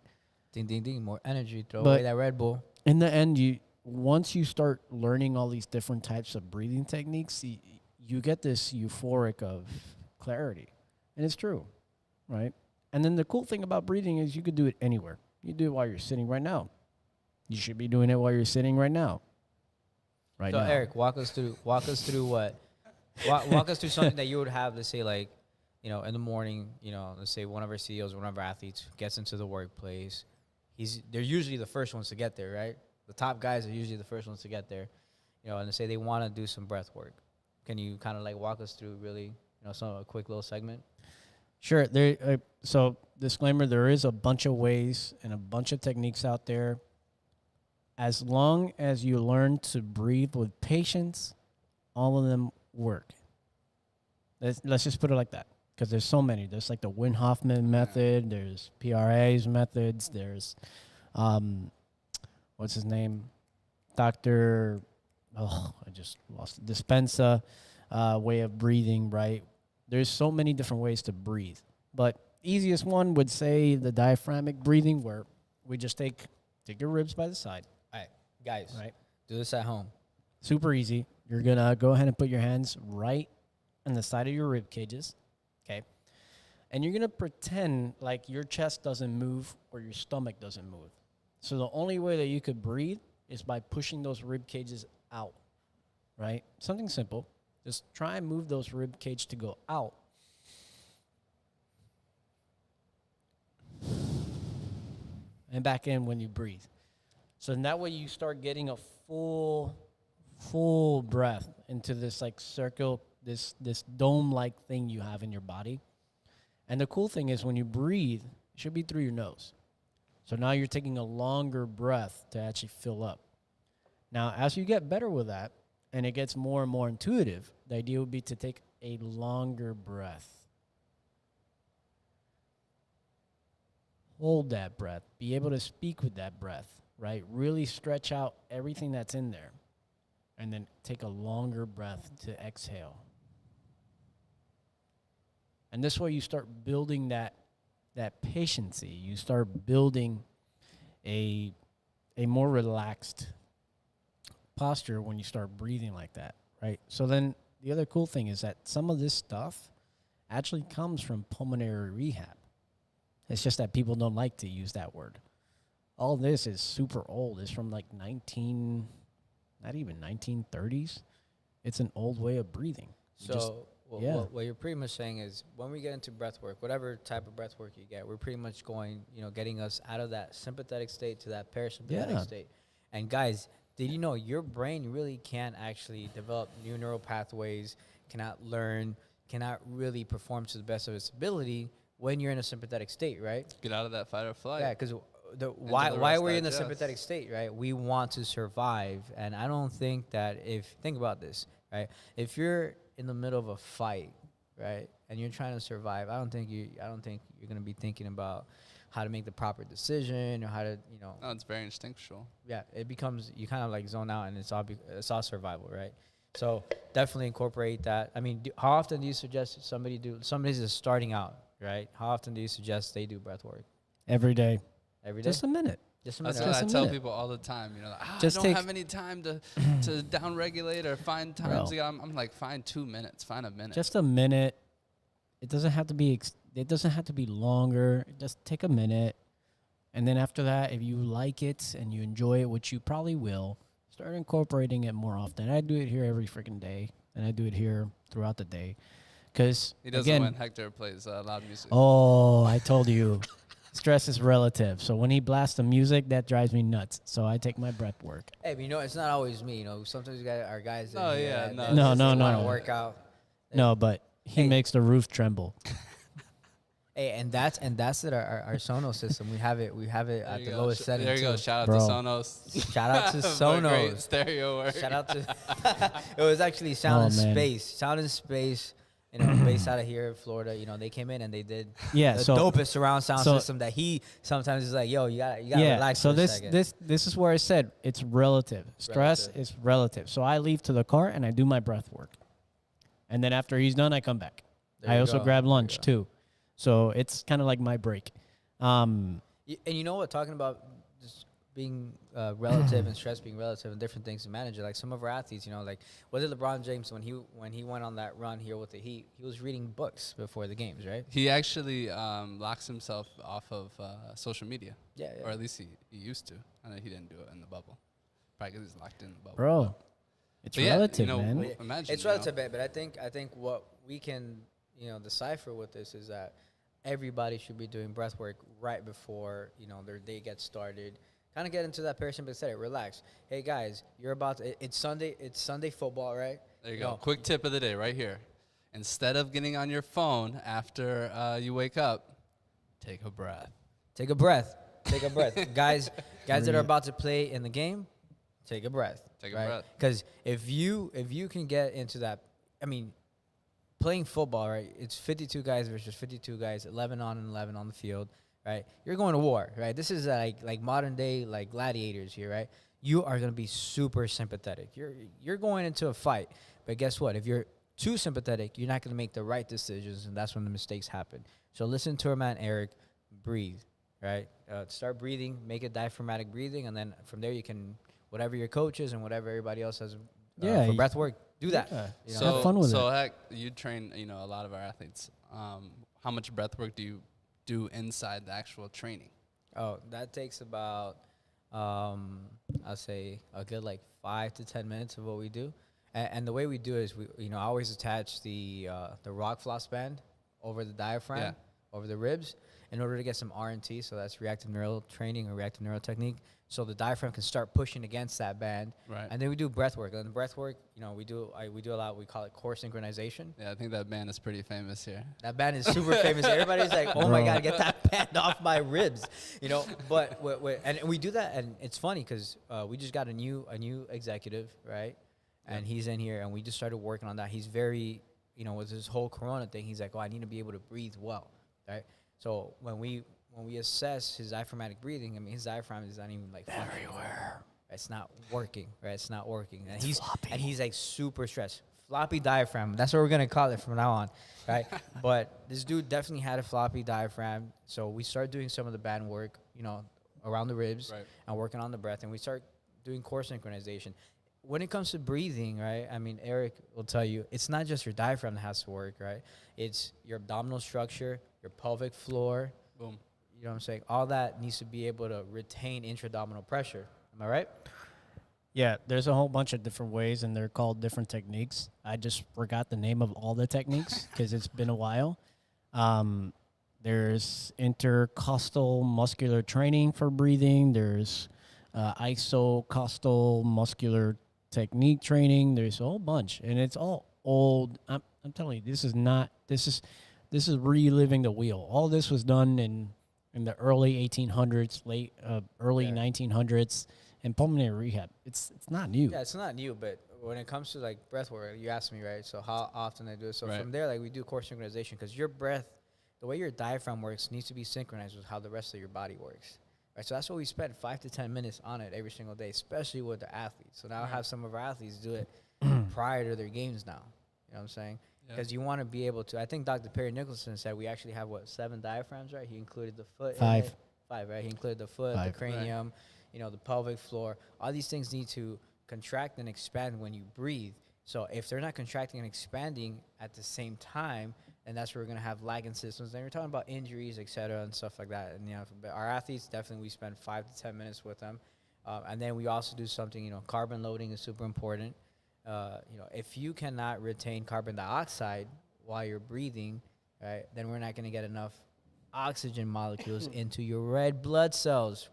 [SPEAKER 2] Ding, ding, ding. More energy. Throw
[SPEAKER 3] But-
[SPEAKER 2] away that Red Bull.
[SPEAKER 3] In the end, once you start learning all these different types of breathing techniques, you get this euphoric of clarity. And it's true, right? And then the cool thing about breathing is you could do it anywhere. You do it while you're sitting right now. You should be doing it while you're sitting right now. Right
[SPEAKER 2] So
[SPEAKER 3] now.
[SPEAKER 2] Eric, walk us through what, walk us through something that you would have. Let's say like, in the morning, let's say one of our CEOs, one of our athletes gets into the workplace. They're usually the first ones to get there, right? The top guys are usually the first ones to get there, and they say they want to do some breath work. Can you kind of like walk us through really, a quick little segment?
[SPEAKER 3] Sure. So disclaimer, there is a bunch of ways and a bunch of techniques out there. As long as you learn to breathe with patience, all of them work. Let's just put it like that, because there's so many. There's like the Wim Hoffman method. There's PRA's methods. There's, what's his name? Dr. Oh, I just lost it. Dispenza way of breathing, right? There's so many different ways to breathe. But easiest one would say the diaphragmatic breathing, where we just take your ribs by the side.
[SPEAKER 2] All right, guys,
[SPEAKER 3] Right.
[SPEAKER 2] do this at home.
[SPEAKER 3] Super easy. You're going to go ahead and put your hands right on the side of your rib cages, okay? And you're going to pretend like your chest doesn't move or your stomach doesn't move. So the only way that you could breathe is by pushing those rib cages out, right? Something simple. Just try and move those rib cage to go out. And back in when you breathe. So in that way you start getting a full breath into this like circle, this dome-like thing you have in your body. And the cool thing is when you breathe, it should be through your nose. So now you're taking a longer breath to actually fill up. Now, as you get better with that, and it gets more and more intuitive, the idea would be to take a longer breath. Hold that breath. Be able to speak with that breath, right? Really stretch out everything that's in there. And then take a longer breath to exhale. And this way you start building that patiency. You start building a more relaxed posture when you start breathing like that, right? So then the other cool thing is that some of this stuff actually comes from pulmonary rehab. It's just that people don't like to use that word. All this is super old. It's from like not even 1930s. It's an old way of breathing.
[SPEAKER 2] So
[SPEAKER 3] yeah.
[SPEAKER 2] what you're pretty much saying is when we get into breath work, whatever type of breath work you get, we're pretty much going, getting us out of that sympathetic state to that parasympathetic state. And guys, did you know your brain really can actually develop new neural pathways, cannot really perform to the best of its ability when you're in a sympathetic state, right?
[SPEAKER 1] Get out of that fight or flight.
[SPEAKER 2] Yeah, because
[SPEAKER 1] why
[SPEAKER 2] why
[SPEAKER 1] rest
[SPEAKER 2] we're in the
[SPEAKER 1] digest.
[SPEAKER 2] sympathetic state, right? We want to survive, and I don't think that think about this, right? If you're in the middle of a fight, right, and you're trying to survive, I don't think you're gonna be thinking about how to make the proper decision or how to,
[SPEAKER 1] No, it's very instinctual.
[SPEAKER 2] yeah, it becomes, you kind of like zone out, and it's all survival, right? So definitely incorporate that. I mean, how often do you suggest somebody's just starting out, right? How often do you suggest they do breath work?
[SPEAKER 3] Every day.
[SPEAKER 2] Every day?
[SPEAKER 3] Just a minute.
[SPEAKER 2] Just a
[SPEAKER 1] That's
[SPEAKER 2] minute.
[SPEAKER 1] what
[SPEAKER 3] Just
[SPEAKER 1] I
[SPEAKER 3] a
[SPEAKER 1] tell
[SPEAKER 3] minute.
[SPEAKER 1] people all the time. I
[SPEAKER 3] Just
[SPEAKER 1] don't
[SPEAKER 3] take-
[SPEAKER 1] have any time to downregulate or find times.
[SPEAKER 3] Bro.
[SPEAKER 1] To get, I'm like, find 2 minutes, find a minute.
[SPEAKER 3] Just a minute. It doesn't have to be longer. Just take a minute. And then after that, if you like it and you enjoy it, which you probably will, start incorporating it more often. I do it here every freaking day, and I do it here throughout the day. Because,
[SPEAKER 1] He doesn't
[SPEAKER 3] again,
[SPEAKER 1] when Hector plays loud music.
[SPEAKER 3] oh, I told you, stress is relative. So when he blasts the music, that drives me nuts. So I take my breath work.
[SPEAKER 2] Hey, but it's not always me. Sometimes we got our guys.
[SPEAKER 1] Oh,
[SPEAKER 2] in here
[SPEAKER 1] yeah,
[SPEAKER 2] that-
[SPEAKER 1] no,
[SPEAKER 2] that
[SPEAKER 3] No,
[SPEAKER 2] just
[SPEAKER 3] no,
[SPEAKER 2] wanna
[SPEAKER 3] no.
[SPEAKER 2] work out.
[SPEAKER 3] No, but he
[SPEAKER 2] Hey.
[SPEAKER 3] makes the roof tremble.
[SPEAKER 2] Hey, and that's it. Our Sonos system. We have it
[SPEAKER 1] There
[SPEAKER 2] at
[SPEAKER 1] you
[SPEAKER 2] the
[SPEAKER 1] go.
[SPEAKER 2] lowest setting.
[SPEAKER 1] There you go.
[SPEAKER 2] too.
[SPEAKER 1] Shout out
[SPEAKER 3] Bro.
[SPEAKER 1] to Sonos.
[SPEAKER 2] Shout out to
[SPEAKER 1] For great
[SPEAKER 2] Sonos.
[SPEAKER 1] stereo work.
[SPEAKER 2] Shout out to it was actually Sound
[SPEAKER 3] Oh,
[SPEAKER 2] in
[SPEAKER 3] man.
[SPEAKER 2] Space. Sound in Space, based out of here in Florida. They came in and they did
[SPEAKER 3] Yeah,
[SPEAKER 2] the
[SPEAKER 3] so
[SPEAKER 2] dopest surround sound
[SPEAKER 3] so-
[SPEAKER 2] system that he sometimes is like, yo, you gotta
[SPEAKER 3] yeah.
[SPEAKER 2] relax
[SPEAKER 3] So
[SPEAKER 2] for a
[SPEAKER 3] this
[SPEAKER 2] second.
[SPEAKER 3] this is where I said it's relative. Stress
[SPEAKER 2] Relative.
[SPEAKER 3] is relative. So I leave to the car and I do my breath work, and then after he's done, I come back.
[SPEAKER 2] There
[SPEAKER 3] I
[SPEAKER 2] you
[SPEAKER 3] also
[SPEAKER 2] go.
[SPEAKER 3] grab
[SPEAKER 2] There you
[SPEAKER 3] lunch
[SPEAKER 2] go.
[SPEAKER 3] too. So it's kind of like my break.
[SPEAKER 2] And you know what? Talking about just being relative and stress being relative and different things to manage it. Like some of our athletes, like was it LeBron James when he went on that run here with the Heat? He was reading books before the games, right?
[SPEAKER 1] He actually locks himself off of social media,
[SPEAKER 2] Yeah.
[SPEAKER 1] or at least he used to. I know he didn't do it in the bubble, probably because he's locked in the bubble.
[SPEAKER 3] Bro, it's
[SPEAKER 1] But yeah,
[SPEAKER 3] relative,
[SPEAKER 1] you know,
[SPEAKER 3] man.
[SPEAKER 1] w- imagine,
[SPEAKER 2] It's
[SPEAKER 1] you know.
[SPEAKER 2] relative, but I think what we can decipher with this is that everybody should be doing breath work right before their day gets started. Kind of get into that parasympathetic state. Relax. Hey guys, you're about to. It's Sunday. It's Sunday football, right?
[SPEAKER 1] There you go.
[SPEAKER 2] No.
[SPEAKER 1] Quick tip of the day right here. Instead of getting on your phone after you wake up, take a breath.
[SPEAKER 2] Take a breath. Take a breath, guys. Guys that are about to play in the game, take a breath.
[SPEAKER 1] Take a breath.
[SPEAKER 2] Because if you can get into that, I mean, playing football, right? It's 52 guys versus 52 guys, 11 on and 11 on the field, right? You're going to war, right? This is like modern day like gladiators here, right? You are going to be super sympathetic. You're going into a fight, but guess what? If you're too sympathetic, you're not going to make the right decisions, and that's when the mistakes happen. So listen to our man Eric, breathe, right? Start breathing, make it diaphragmatic breathing, and then from there you can whatever your coach is and whatever everybody else has
[SPEAKER 3] Yeah,
[SPEAKER 2] for
[SPEAKER 3] you-
[SPEAKER 2] breath work, do that.
[SPEAKER 3] Yeah.
[SPEAKER 2] You know?
[SPEAKER 1] So,
[SPEAKER 3] Have fun with
[SPEAKER 1] so
[SPEAKER 3] it.
[SPEAKER 1] heck, you train, a lot of our athletes. How much breath work do you do inside the actual training?
[SPEAKER 2] Oh, that takes about, I'll say a good like 5 to 10 minutes of what we do. And the way we do it is I always attach the rock floss band over the diaphragm,
[SPEAKER 1] Yeah.
[SPEAKER 2] over the ribs, in order to get some RNT. So that's reactive neural training or reactive neural technique. So the diaphragm can start pushing against that band.
[SPEAKER 1] Right.
[SPEAKER 2] And then we do breath work. And the breath work, we do a lot. We call it core synchronization.
[SPEAKER 1] Yeah, I think that band is pretty famous here.
[SPEAKER 2] That band is super famous. Everybody's like, "Oh my
[SPEAKER 3] Bro.
[SPEAKER 2] god, get that band off my ribs," But and we do that, and it's funny because we just got a new executive, right? And he's in here, and we just started working on that. He's very, with this whole Corona thing, he's like, "Oh, I need to be able to breathe well," right? So when we assess his diaphragmatic breathing, I mean, his diaphragm is not even like everywhere. It's not working, right? It's not working, and he's like super stressed. Floppy diaphragm. That's what we're gonna call it from now on, right? But this dude definitely had a floppy diaphragm, so we started doing some of the band work, around the ribs,
[SPEAKER 1] Right.
[SPEAKER 2] and working on the breath, and we start doing core synchronization. When it comes to breathing, right? I mean, Eric will tell you, it's not just your diaphragm that has to work, right? It's your abdominal structure, your pelvic floor.
[SPEAKER 1] Boom.
[SPEAKER 2] You know what I'm saying? All that needs to be able to retain intra-abdominal pressure. Am I right?
[SPEAKER 3] Yeah, there's a whole bunch of different ways, and they're called different techniques. I just forgot the name of all the techniques because it's been a while. There's intercostal muscular training for breathing. There's isocostal muscular technique training. There's a whole bunch, and it's all old. I'm telling you, this is reliving the wheel. All this was done in the early 1800s, early
[SPEAKER 2] Yeah.
[SPEAKER 3] 1900s. And pulmonary rehab, it's not new.
[SPEAKER 2] Yeah, it's not new, but when it comes to like breath work, you asked me, right? So how often I do it. So
[SPEAKER 1] Right.
[SPEAKER 2] from there, like we do core synchronization because your breath, the way your diaphragm works, needs to be synchronized with how the rest of your body works. Right. So that's what we spend 5 to 10 minutes on it every single day, especially with the athletes. So now I have some of our athletes do it prior to their games now. You know what I'm saying?
[SPEAKER 1] Yeah.
[SPEAKER 2] Because you want to be able to. I think Dr. Perry Nicholson said we actually have 7 diaphragms, right? He included the foot. in
[SPEAKER 3] 5.
[SPEAKER 2] it. 5, right? He included the foot,
[SPEAKER 3] 5.
[SPEAKER 2] the cranium, the pelvic floor. All these things need to contract and expand when you breathe. So if they're not contracting and expanding at the same time, then that's where we're gonna have lagging systems. Then we're talking about injuries, et cetera, and stuff like that. And but our athletes definitely we spend 5 to 10 minutes with them, and then we also do something. Carbon loading is super important. If you cannot retain carbon dioxide while you're breathing, right, then we're not gonna get enough oxygen molecules into your red blood cells.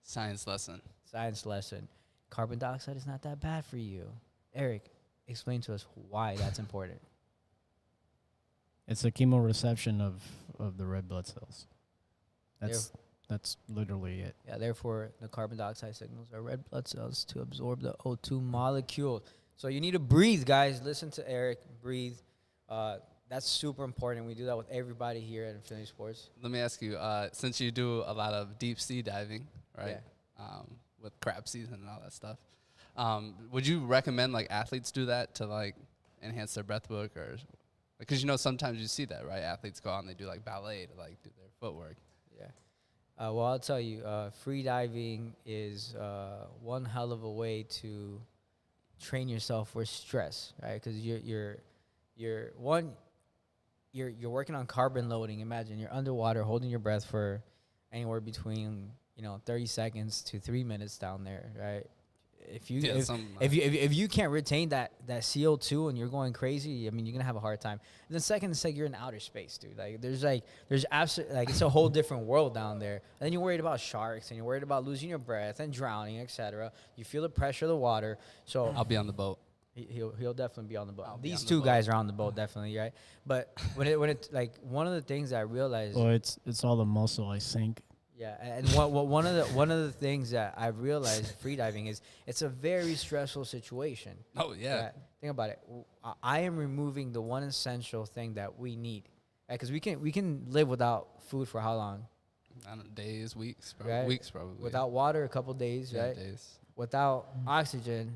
[SPEAKER 1] Science lesson.
[SPEAKER 2] Science lesson. Carbon dioxide is not that bad for you. Eric, explain to us why that's important.
[SPEAKER 3] It's a chemoreception of the red blood cells. That's literally it.
[SPEAKER 2] Yeah, therefore, the carbon dioxide signals our red blood cells to absorb the O2 molecule. So you need to breathe, guys. Listen to Eric. Breathe. That's super important. We do that with everybody here at Infinity Sports.
[SPEAKER 1] Let me ask you, since you do a lot of deep sea diving, right? With crab season and all that stuff, would you recommend like athletes do that to like enhance their breath work, or because sometimes you see that, right? Athletes go out and they do like ballet to like do their footwork.
[SPEAKER 2] Yeah. Well, I'll tell you, free diving is one hell of a way to train yourself for stress, right? Because you're working on carbon loading. Imagine you're underwater, holding your breath for anywhere between 30 seconds to 3 minutes down there, right? If you can't retain that CO2 and you're going crazy, I mean, you're gonna have a hard time. And then second, it's like you're in outer space, dude. Like there's absolutely it's a whole different world down there. And then you're worried about sharks and you're worried about losing your breath and drowning, etc. You feel the pressure of the water. So
[SPEAKER 1] I'll be on the boat.
[SPEAKER 2] He'll definitely be on the boat. These
[SPEAKER 1] on the
[SPEAKER 2] two
[SPEAKER 1] boat.
[SPEAKER 2] guys are on the boat, definitely, right? But when it like one of the things I realized.
[SPEAKER 3] Well, it's all the muscle I sink.
[SPEAKER 2] Yeah, and one of the things that I realized freediving is it's a very stressful situation.
[SPEAKER 1] Oh yeah.
[SPEAKER 2] Think about it. I am removing the one essential thing that we need, because we can live without food for how long?
[SPEAKER 1] I don't know, days, weeks, probably.
[SPEAKER 2] Right?
[SPEAKER 1] Weeks probably.
[SPEAKER 2] Without water, a couple days,
[SPEAKER 1] Yeah,
[SPEAKER 2] right?
[SPEAKER 1] days.
[SPEAKER 2] Without oxygen,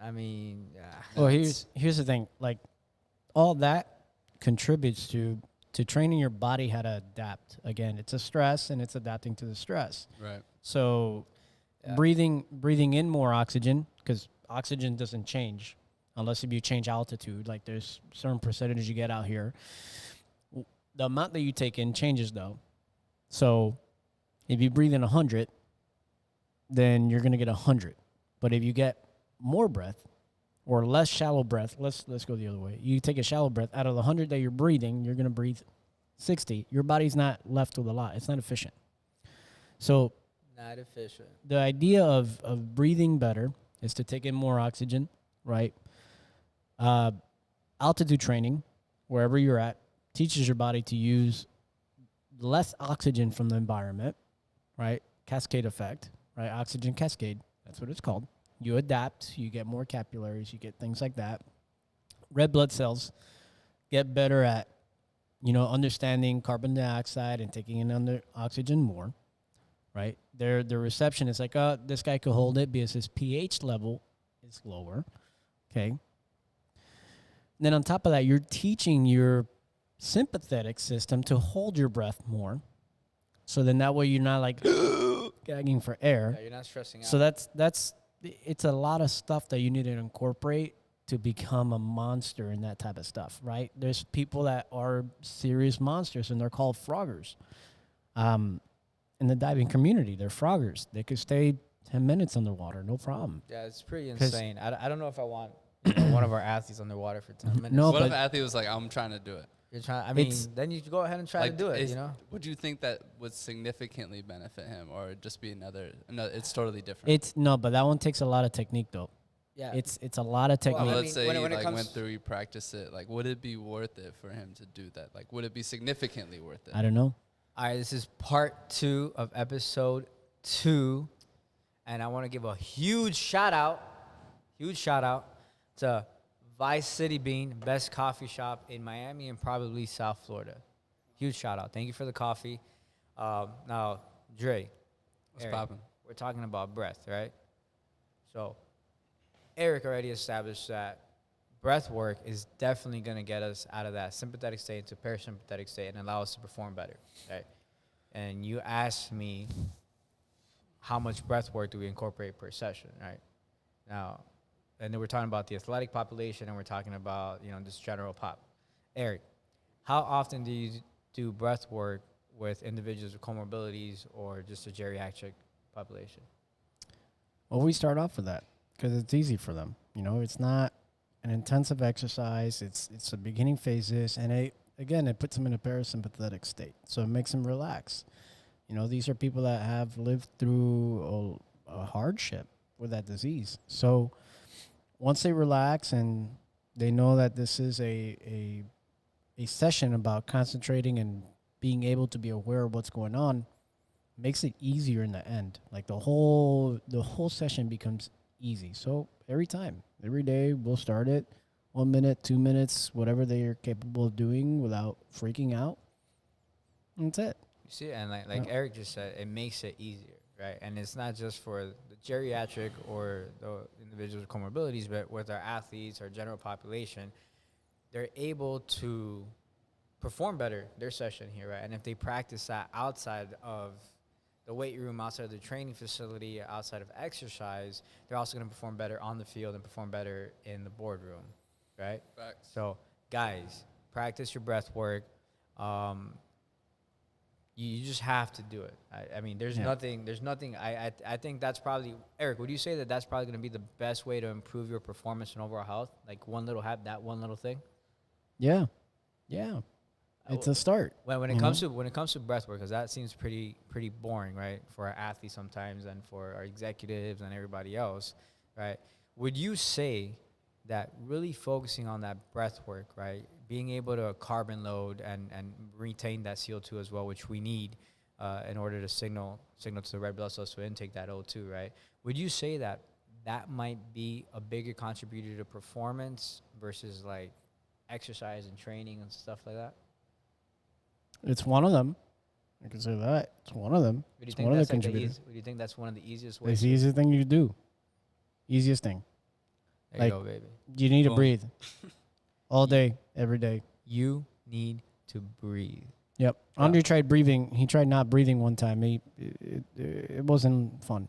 [SPEAKER 2] I mean.
[SPEAKER 3] Well, here's the thing. Like, all that contributes to training your body how to adapt. Again, it's a stress, and it's adapting to the stress.
[SPEAKER 1] Right.
[SPEAKER 3] So,
[SPEAKER 2] Yeah.
[SPEAKER 3] breathing in more oxygen, because oxygen doesn't change unless if you change altitude. Like, there's certain percentage you get out here. The amount that you take in changes, though. So, if you breathe in 100, then you're gonna get 100. But if you get more breath or less shallow breath, let's go the other way. You take a shallow breath, out of the 100 that you're breathing, you're gonna breathe 60. Your body's not left with a lot. It's not efficient. So
[SPEAKER 2] Not efficient.
[SPEAKER 3] the idea of breathing better is to take in more oxygen, right? Altitude training, wherever you're at, teaches your body to use less oxygen from the environment, right? Cascade effect, right? Oxygen cascade, that's what it's called. You adapt, you get more capillaries, you get things like that. Red blood cells get better at, understanding carbon dioxide and taking in under oxygen more, right? Their reception is like, this guy could hold it because his pH level is lower, okay? And then on top of that, you're teaching your sympathetic system to hold your breath more. So then that way you're not like gagging for air.
[SPEAKER 2] Yeah, you're not stressing out.
[SPEAKER 3] So it's a lot of stuff that you need to incorporate to become a monster in that type of stuff, right? There's people that are serious monsters, and they're called froggers. In the diving community, they're froggers. They could stay 10 minutes underwater, no problem.
[SPEAKER 2] Yeah, it's pretty insane. I don't know if I want one of our athletes underwater for 10 minutes.
[SPEAKER 3] No,
[SPEAKER 1] What if
[SPEAKER 3] but
[SPEAKER 1] an athlete was like, I'm trying to do it?
[SPEAKER 2] You're trying. I mean,
[SPEAKER 3] It's-
[SPEAKER 2] then you go ahead and try to do it.
[SPEAKER 1] Would you think that would significantly benefit him, or just be another? It's totally different.
[SPEAKER 3] but that one takes a lot of technique, though.
[SPEAKER 2] Yeah.
[SPEAKER 3] It's a lot of technique.
[SPEAKER 1] Well,
[SPEAKER 2] I
[SPEAKER 1] let's
[SPEAKER 2] mean,
[SPEAKER 1] say
[SPEAKER 2] when
[SPEAKER 1] he
[SPEAKER 2] it
[SPEAKER 1] like
[SPEAKER 2] comes-
[SPEAKER 1] went through, he practiced it. Like, would it be worth it for him to do that? Like, would it be significantly worth it?
[SPEAKER 3] I don't know.
[SPEAKER 2] All right, this is part 2 of episode 2, and I want to give a huge shout out to Vice City Bean, best coffee shop in Miami and probably South Florida. Huge shout out. Thank you for the coffee. Now, Dre,
[SPEAKER 1] What's
[SPEAKER 2] Eric,
[SPEAKER 1] poppin'?
[SPEAKER 2] we're talking about breath, right? So, Eric already established that breath work is definitely going to get us out of that sympathetic state into parasympathetic state and allow us to perform better, right? And you asked me how much breath work do we incorporate per session, right? Now, and then we're talking about the athletic population, and we're talking about, just general pop. Eric, how often do you do breath work with individuals with comorbidities or just a geriatric population?
[SPEAKER 3] Well, we start off with that because it's easy for them. It's not an intensive exercise. It's the beginning phases, and it puts them in a parasympathetic state, so it makes them relax. These are people that have lived through a hardship with that disease. So once they relax and they know that this is a session about concentrating and being able to be aware of what's going on makes it easier in the end. Like the whole session becomes easy. So every day, we'll start it 1 minute, 2 minutes, whatever they are capable of doing without freaking out. And that's it.
[SPEAKER 2] You see, and like Eric just said, it makes it easier, right? And it's not just for the geriatric or the individuals with comorbidities, but with our athletes, our general population, they're able to perform better their session here, right? And if they practice that outside of the weight room, outside of the training facility, outside of exercise, they're also going to perform better on the field and perform better in the boardroom, right?
[SPEAKER 1] Facts.
[SPEAKER 2] So, guys, practice your breath work. You just have to do it. I mean, there's nothing. I think that's probably, Eric, would you say that that's probably going to be the best way to improve your performance and overall health? Like one little thing?
[SPEAKER 3] Yeah. It's a start.
[SPEAKER 2] When it comes to breath work, because that seems pretty boring, right, for our athletes sometimes, and for our executives and everybody else, right? Would you say that really focusing on that breath work, right, being able to carbon load and retain that CO2 as well, which we need in order to signal to the red blood cells to intake that O2, right? Would you say that might be a bigger contributor to performance versus like exercise and training and stuff like that?
[SPEAKER 3] It's one of them. I can say that. It's one of them.
[SPEAKER 2] Would you
[SPEAKER 3] It's
[SPEAKER 2] think
[SPEAKER 3] one of the
[SPEAKER 2] that's like
[SPEAKER 3] contributors.
[SPEAKER 2] would you think that's one of the easiest
[SPEAKER 3] It's
[SPEAKER 2] ways?
[SPEAKER 3] the easiest thing you do. Easiest thing.
[SPEAKER 2] There
[SPEAKER 3] like-
[SPEAKER 2] you go, baby.
[SPEAKER 3] You need to
[SPEAKER 1] Boom.
[SPEAKER 3] breathe. All day, every day.
[SPEAKER 2] You need to breathe.
[SPEAKER 3] Yep.
[SPEAKER 2] Yeah.
[SPEAKER 3] Andre tried breathing. He tried not breathing one time. It wasn't fun.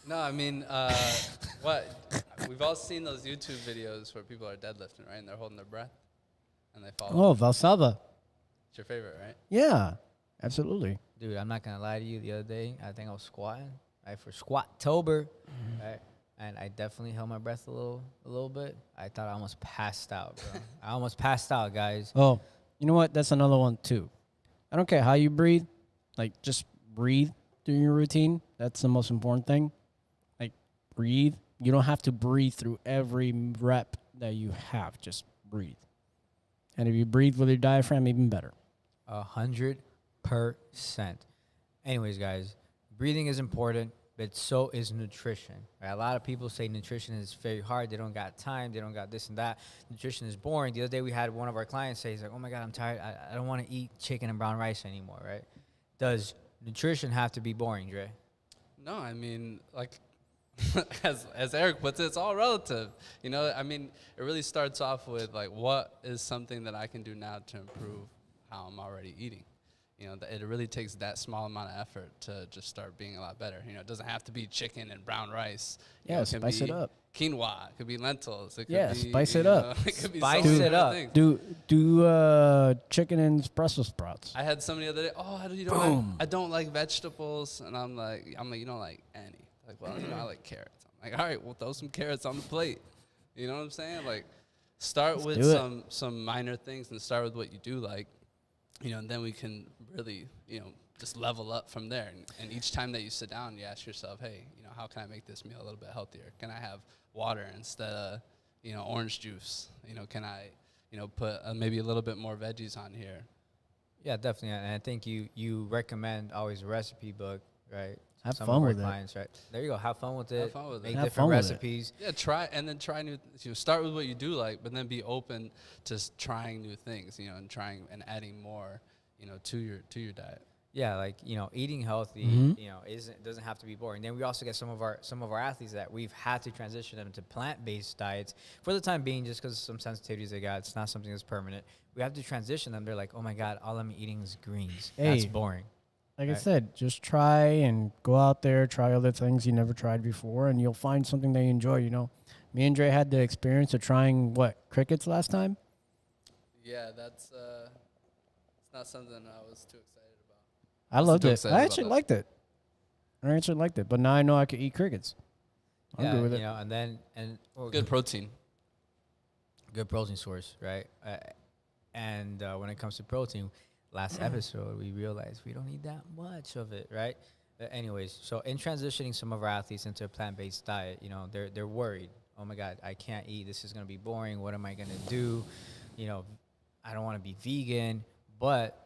[SPEAKER 1] No, I mean, we've all seen those YouTube videos where people are deadlifting, right? And they're holding their breath and they fall.
[SPEAKER 3] Oh, Valsalva.
[SPEAKER 1] It's your favorite, right?
[SPEAKER 3] Yeah, absolutely.
[SPEAKER 2] Dude, I'm not gonna lie to you. The other day, I think I was squatting, right, for Squat-tober, right, and I definitely held my breath a little bit. I thought I almost passed out, bro. I almost passed out, guys.
[SPEAKER 3] Oh, you know what? That's another one too. I don't care how you breathe. Like, just breathe during your routine. That's the most important thing. Like, breathe. You don't have to breathe through every rep that you have. Just breathe. And if you breathe with your diaphragm, even better.
[SPEAKER 2] 100%. Anyways, guys, breathing is important, but so is nutrition. Right? A lot of people say nutrition is very hard. They don't got time. They don't got this and that. Nutrition is boring. The other day we had one of our clients say, he's like, oh my God, I'm tired. I don't want to eat chicken and brown rice anymore, right? Does nutrition have to be boring, Dre?
[SPEAKER 1] No, I mean, like, as Eric puts it, it's all relative. You know, I mean, it really starts off with, like, what is something that I can do now to improve how I'm already eating? You know, it really takes that small amount of effort to just start being a lot better. You know, it doesn't have to be chicken and brown rice. You know, it can
[SPEAKER 3] spice
[SPEAKER 1] be
[SPEAKER 3] it up.
[SPEAKER 1] Quinoa. It could be lentils. It could
[SPEAKER 3] Yeah,
[SPEAKER 1] be,
[SPEAKER 3] spice
[SPEAKER 1] you
[SPEAKER 3] it up.
[SPEAKER 1] know, it could be
[SPEAKER 2] Spice
[SPEAKER 1] so many
[SPEAKER 2] it
[SPEAKER 1] different
[SPEAKER 2] up.
[SPEAKER 1] things.
[SPEAKER 3] Do chicken and Brussels sprouts.
[SPEAKER 1] I had somebody the other day, I don't like vegetables. And I'm like, you don't like any. Like, well, you know, I like carrots. I'm like, all right, we'll throw some carrots on the plate. You know what I'm saying? Like, start
[SPEAKER 3] Let's
[SPEAKER 1] with
[SPEAKER 3] do it.
[SPEAKER 1] some minor things and start with what you do like, you know, and then we can really, you know, just level up from there. And each time that you sit down, you ask yourself, hey, you know, how can I make this meal a little bit healthier? Can I have water instead of, you know, orange juice? You know, can I, you know, put maybe a little bit more veggies on here?
[SPEAKER 2] Yeah, definitely. And I think you recommend always a recipe book, right?
[SPEAKER 3] Have
[SPEAKER 2] Some
[SPEAKER 3] fun
[SPEAKER 2] of our
[SPEAKER 3] with it.
[SPEAKER 2] clients, right? There you go. Have fun with it.
[SPEAKER 1] Have fun with it.
[SPEAKER 2] Make
[SPEAKER 3] Have
[SPEAKER 2] different
[SPEAKER 3] fun with it.
[SPEAKER 2] recipes.
[SPEAKER 1] Yeah, try new. You know, start with what you do like, but then be open to trying new things. You know, and trying and adding more. You know, to your diet.
[SPEAKER 2] Yeah, like, you know, eating healthy,
[SPEAKER 3] Mhm.
[SPEAKER 2] you know, doesn't have to be boring. Then we also get some of our athletes that we've had to transition them to plant-based diets for the time being, just because of some sensitivities they got. It's not something that's permanent. We have to transition them. They're like, oh my God, all I'm eating is greens. That's
[SPEAKER 3] Hey.
[SPEAKER 2] boring.
[SPEAKER 3] Like I
[SPEAKER 2] Right.
[SPEAKER 3] said, just try and go out there, try other things you never tried before, and you'll find something that you enjoy. You know, me and Dre had the experience of trying crickets last time.
[SPEAKER 1] Yeah, that's it's not something I was too excited about.
[SPEAKER 3] I
[SPEAKER 1] Wasn't
[SPEAKER 3] loved
[SPEAKER 1] too
[SPEAKER 3] it.
[SPEAKER 1] excited
[SPEAKER 3] I
[SPEAKER 1] about
[SPEAKER 3] actually
[SPEAKER 1] that.
[SPEAKER 3] liked it. I actually liked it, but now I know I could eat crickets. I'm
[SPEAKER 2] yeah,
[SPEAKER 3] good with
[SPEAKER 2] you
[SPEAKER 3] it.
[SPEAKER 2] know, and then
[SPEAKER 1] Good protein.
[SPEAKER 2] good protein source, right? And when it comes to protein, last episode we realized we don't need that much of it, right? Anyways, so in transitioning some of our athletes into a plant-based diet, you know, they're worried. Oh my God, I can't eat. This is gonna be boring. What am I gonna do? You know, I don't want to be vegan, but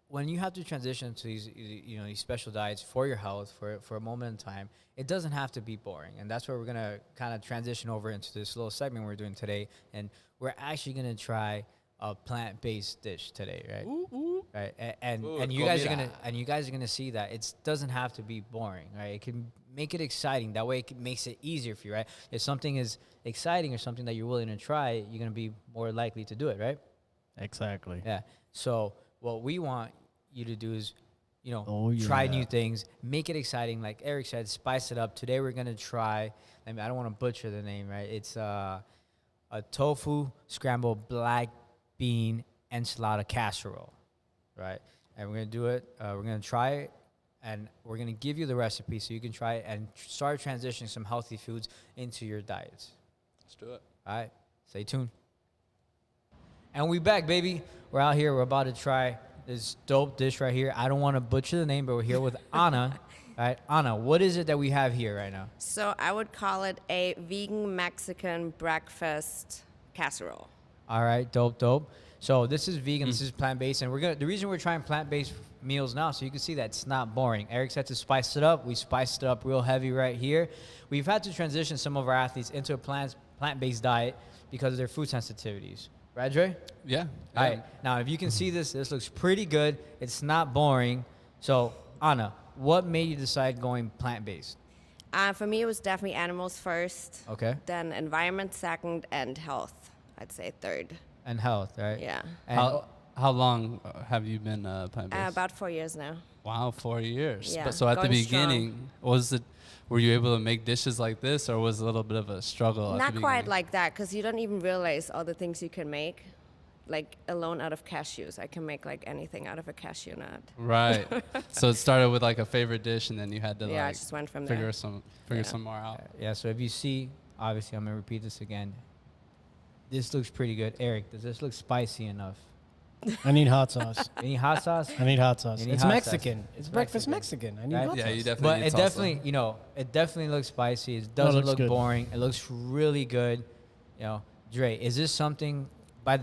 [SPEAKER 2] when you have to transition to these, these special diets for your health, for a moment in time, it doesn't have to be boring. And that's where we're going to kind of transition over into this little segment we're doing today. And we're actually going to try a plant-based dish today, right? Right. And you guys are going to see that it doesn't have to be boring, right? It can make it exciting. That way makes it easier for you, right? If something is exciting or something that you're willing to try, you're going to be more likely to do it, right?
[SPEAKER 3] Exactly.
[SPEAKER 2] Yeah. So what we want you to do is,
[SPEAKER 3] Oh,
[SPEAKER 2] try
[SPEAKER 3] yeah.
[SPEAKER 2] new things, make it exciting. Like Eric said, spice it up. Today we're gonna try. I mean, I don't want to butcher the name, right? It's a tofu scrambled black bean enchilada casserole, right? And we're gonna do it. We're gonna try it, and we're gonna give you the recipe so you can try it and start transitioning some healthy foods into your diets.
[SPEAKER 1] Let's do it.
[SPEAKER 2] All right, stay tuned. And we back, baby. We're out here. We're about to try this dope dish right here. I don't want to butcher the name, but we're here with Anna. All right, Anna, what is it that we have here right now?
[SPEAKER 4] So I would call it a vegan Mexican breakfast casserole.
[SPEAKER 2] All right, dope. So this is vegan. This is plant-based, and the reason we're trying plant-based meals now, so you can see that it's not boring. Eric's had to spice it up. We spiced it up real heavy right here. We've had to transition some of our athletes into a plant-based diet because of their food sensitivities. Right, Dre?
[SPEAKER 1] Yeah.
[SPEAKER 2] All right. Now, if you can see this looks pretty good. It's not boring. So, Anna, what made you decide going plant-based?
[SPEAKER 4] For me, it was definitely animals first,
[SPEAKER 2] Okay.
[SPEAKER 4] then environment second, and health, I'd say third.
[SPEAKER 2] And health, right?
[SPEAKER 4] Yeah.
[SPEAKER 2] And
[SPEAKER 1] How long have you been plant-based?
[SPEAKER 4] About 4 years now.
[SPEAKER 1] Wow, 4 years.
[SPEAKER 4] Yeah,
[SPEAKER 1] But so at the
[SPEAKER 4] going strong.
[SPEAKER 1] beginning, were you able to make dishes like this, or was it a little bit of a struggle? at
[SPEAKER 4] Not
[SPEAKER 1] the
[SPEAKER 4] quite
[SPEAKER 1] beginning?
[SPEAKER 4] like that, because you don't even realize all the things you can make. Like alone out of cashews, I can make like anything out of a cashew nut.
[SPEAKER 1] Right. So it started with like a favorite dish, and then you had to
[SPEAKER 4] Yeah, I
[SPEAKER 1] like
[SPEAKER 4] just went from
[SPEAKER 1] figure
[SPEAKER 4] there.
[SPEAKER 1] some
[SPEAKER 4] Yeah.
[SPEAKER 1] more out.
[SPEAKER 2] yeah, so if you see, obviously, I'm going to repeat this again. This looks pretty good. Eric, does this look spicy enough?
[SPEAKER 3] I need hot sauce.
[SPEAKER 2] Any hot sauce?
[SPEAKER 3] I need hot sauce.
[SPEAKER 2] You need
[SPEAKER 3] It's
[SPEAKER 2] hot sauce.
[SPEAKER 3] Mexican. It's breakfast Mexican. I need
[SPEAKER 2] Right?
[SPEAKER 3] hot
[SPEAKER 1] Yeah,
[SPEAKER 3] sauce.
[SPEAKER 1] you definitely.
[SPEAKER 2] But
[SPEAKER 1] need
[SPEAKER 2] it
[SPEAKER 1] salsa.
[SPEAKER 2] definitely, it definitely looks spicy. It doesn't
[SPEAKER 3] looks
[SPEAKER 2] look
[SPEAKER 3] good.
[SPEAKER 2] boring. It looks really good. Dre, is this something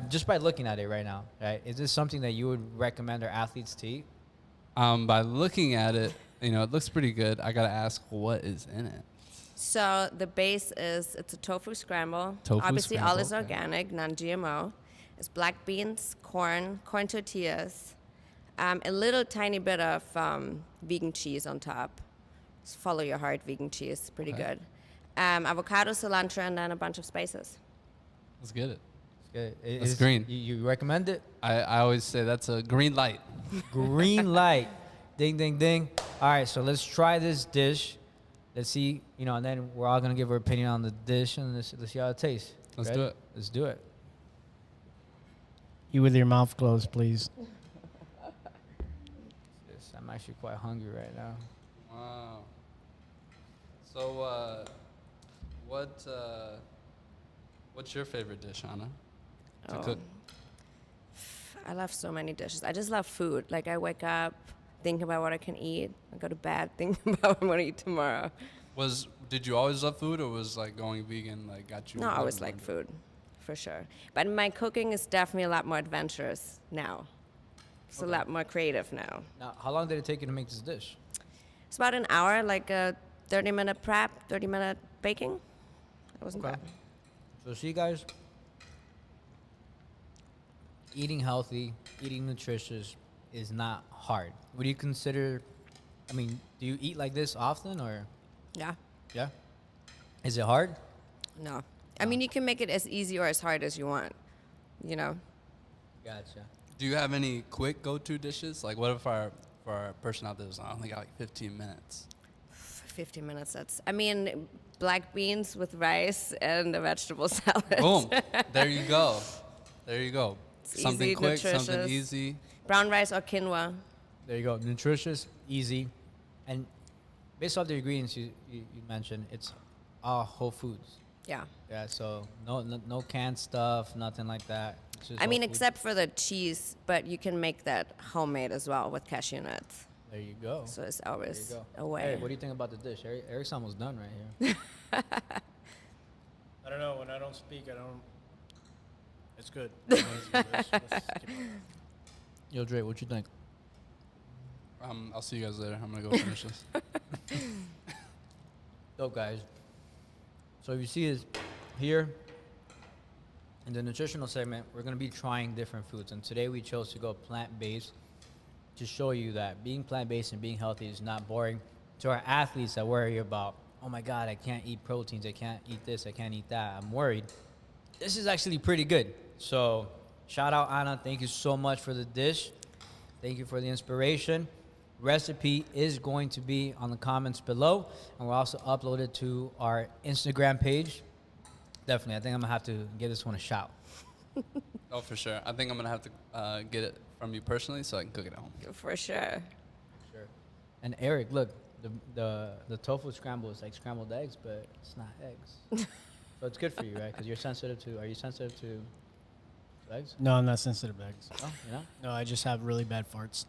[SPEAKER 2] just by looking at it right now, right? Is this something that you would recommend our athletes to eat?
[SPEAKER 1] By looking at it, it looks pretty good. I gotta ask, what is in it?
[SPEAKER 4] So the base it's a tofu scramble.
[SPEAKER 1] Tofu
[SPEAKER 4] Obviously, all is
[SPEAKER 1] scramble, okay.
[SPEAKER 4] organic, non-GMO. It's black beans, corn tortillas, a little tiny bit of vegan cheese on top. Just follow your heart, vegan cheese, pretty
[SPEAKER 1] Okay.
[SPEAKER 4] good. Avocado, cilantro, and then a bunch of spices.
[SPEAKER 1] Let's get it.
[SPEAKER 2] Good.
[SPEAKER 1] It's green.
[SPEAKER 2] You recommend it?
[SPEAKER 1] I always say that's a green light.
[SPEAKER 2] Green light. Ding, ding, ding. All right, so let's try this dish. Let's see, and then we're all going to give our opinion on the dish, and let's see how it tastes.
[SPEAKER 1] Let's
[SPEAKER 2] Ready?
[SPEAKER 1] do it.
[SPEAKER 2] Let's do it.
[SPEAKER 3] You with your mouth closed, please.
[SPEAKER 2] Yes, I'm actually quite hungry right now.
[SPEAKER 1] Wow. So, what's your favorite dish, Anna, to
[SPEAKER 4] Oh.
[SPEAKER 1] cook?
[SPEAKER 4] I love so many dishes. I just love food. Like I wake up, think about what I can eat. I go to bed, think about what I'm gonna eat tomorrow.
[SPEAKER 1] Did you always love food, or was like going vegan like got you?
[SPEAKER 4] No, I always
[SPEAKER 1] loving
[SPEAKER 4] liked food, for sure. But my cooking is definitely a lot more adventurous now. It's a lot more creative now.
[SPEAKER 2] Now, how long did it take you to make this dish?
[SPEAKER 4] It's about an hour, like a 30-minute prep, 30-minute baking. It wasn't
[SPEAKER 2] Okay.
[SPEAKER 4] bad.
[SPEAKER 2] So see, guys, eating healthy, eating nutritious is not hard. Would you consider, do you eat like this often, or?
[SPEAKER 4] Yeah.
[SPEAKER 2] Yeah. Is it hard?
[SPEAKER 4] No. I mean, you can make it as easy or as hard as you want.
[SPEAKER 2] Gotcha.
[SPEAKER 1] Do you have any quick go-to dishes? Like, what if for our person out there is only got like 15 minutes?
[SPEAKER 4] 15 minutes. Black beans with rice and a vegetable salad.
[SPEAKER 1] Boom. There you go. There you go.
[SPEAKER 4] It's
[SPEAKER 1] Something
[SPEAKER 4] easy,
[SPEAKER 1] quick, something
[SPEAKER 4] nutritious.
[SPEAKER 1] easy.
[SPEAKER 4] Brown rice or quinoa.
[SPEAKER 2] There you go. Nutritious, easy, and based off the ingredients you mentioned, it's all whole foods.
[SPEAKER 4] Yeah.
[SPEAKER 2] Yeah. So no canned stuff, nothing like that. It's just
[SPEAKER 4] I
[SPEAKER 2] whole
[SPEAKER 4] mean,
[SPEAKER 2] food.
[SPEAKER 4] except for the cheese, but you can make that homemade as well with cashew nuts.
[SPEAKER 2] There you go.
[SPEAKER 4] So it's
[SPEAKER 2] There you
[SPEAKER 4] always
[SPEAKER 2] go.
[SPEAKER 4] a way.
[SPEAKER 2] Eric, what do you think about the dish? Eric's almost done right here.
[SPEAKER 3] I don't know. When I don't speak, I don't. It's good.
[SPEAKER 2] Yo, Dre, what you think?
[SPEAKER 1] I'll see you guys later. I'm gonna go finish this.
[SPEAKER 2] Dope, guys. So you see is here in the nutritional segment, we're going to be trying different foods. And today we chose to go plant-based to show you that being plant-based and being healthy is not boring. To our athletes that worry about, oh my God, I can't eat proteins, I can't eat this, I can't eat that, I'm worried. This is actually pretty good. So shout out, Anna. Thank you so much for the dish. Thank you for the inspiration. Recipe is going to be on the comments below, and we'll also upload it to our Instagram page. Definitely, I think I'm gonna have to give this one a shout.
[SPEAKER 1] Oh, for sure. I think I'm gonna have to get it from you personally so I can cook it at home.
[SPEAKER 4] For sure.
[SPEAKER 2] Sure. And Eric, look, the tofu scramble is like scrambled eggs, but it's not eggs. So it's good for you, right? Because you're sensitive to. Are you sensitive to eggs?
[SPEAKER 3] No, I'm not sensitive to eggs.
[SPEAKER 2] Oh, you know.
[SPEAKER 3] No, I just have really bad farts.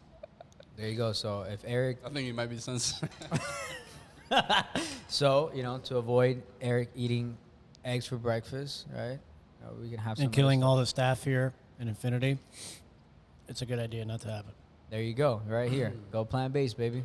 [SPEAKER 2] There you go. So if Eric,
[SPEAKER 1] I think you might be sensitive.
[SPEAKER 2] so to avoid Eric eating eggs for breakfast, right? We can have some.
[SPEAKER 3] And killing all the staff here in Infinity, it's a good idea not to have it.
[SPEAKER 2] There you go, right here. Go plant-based, baby.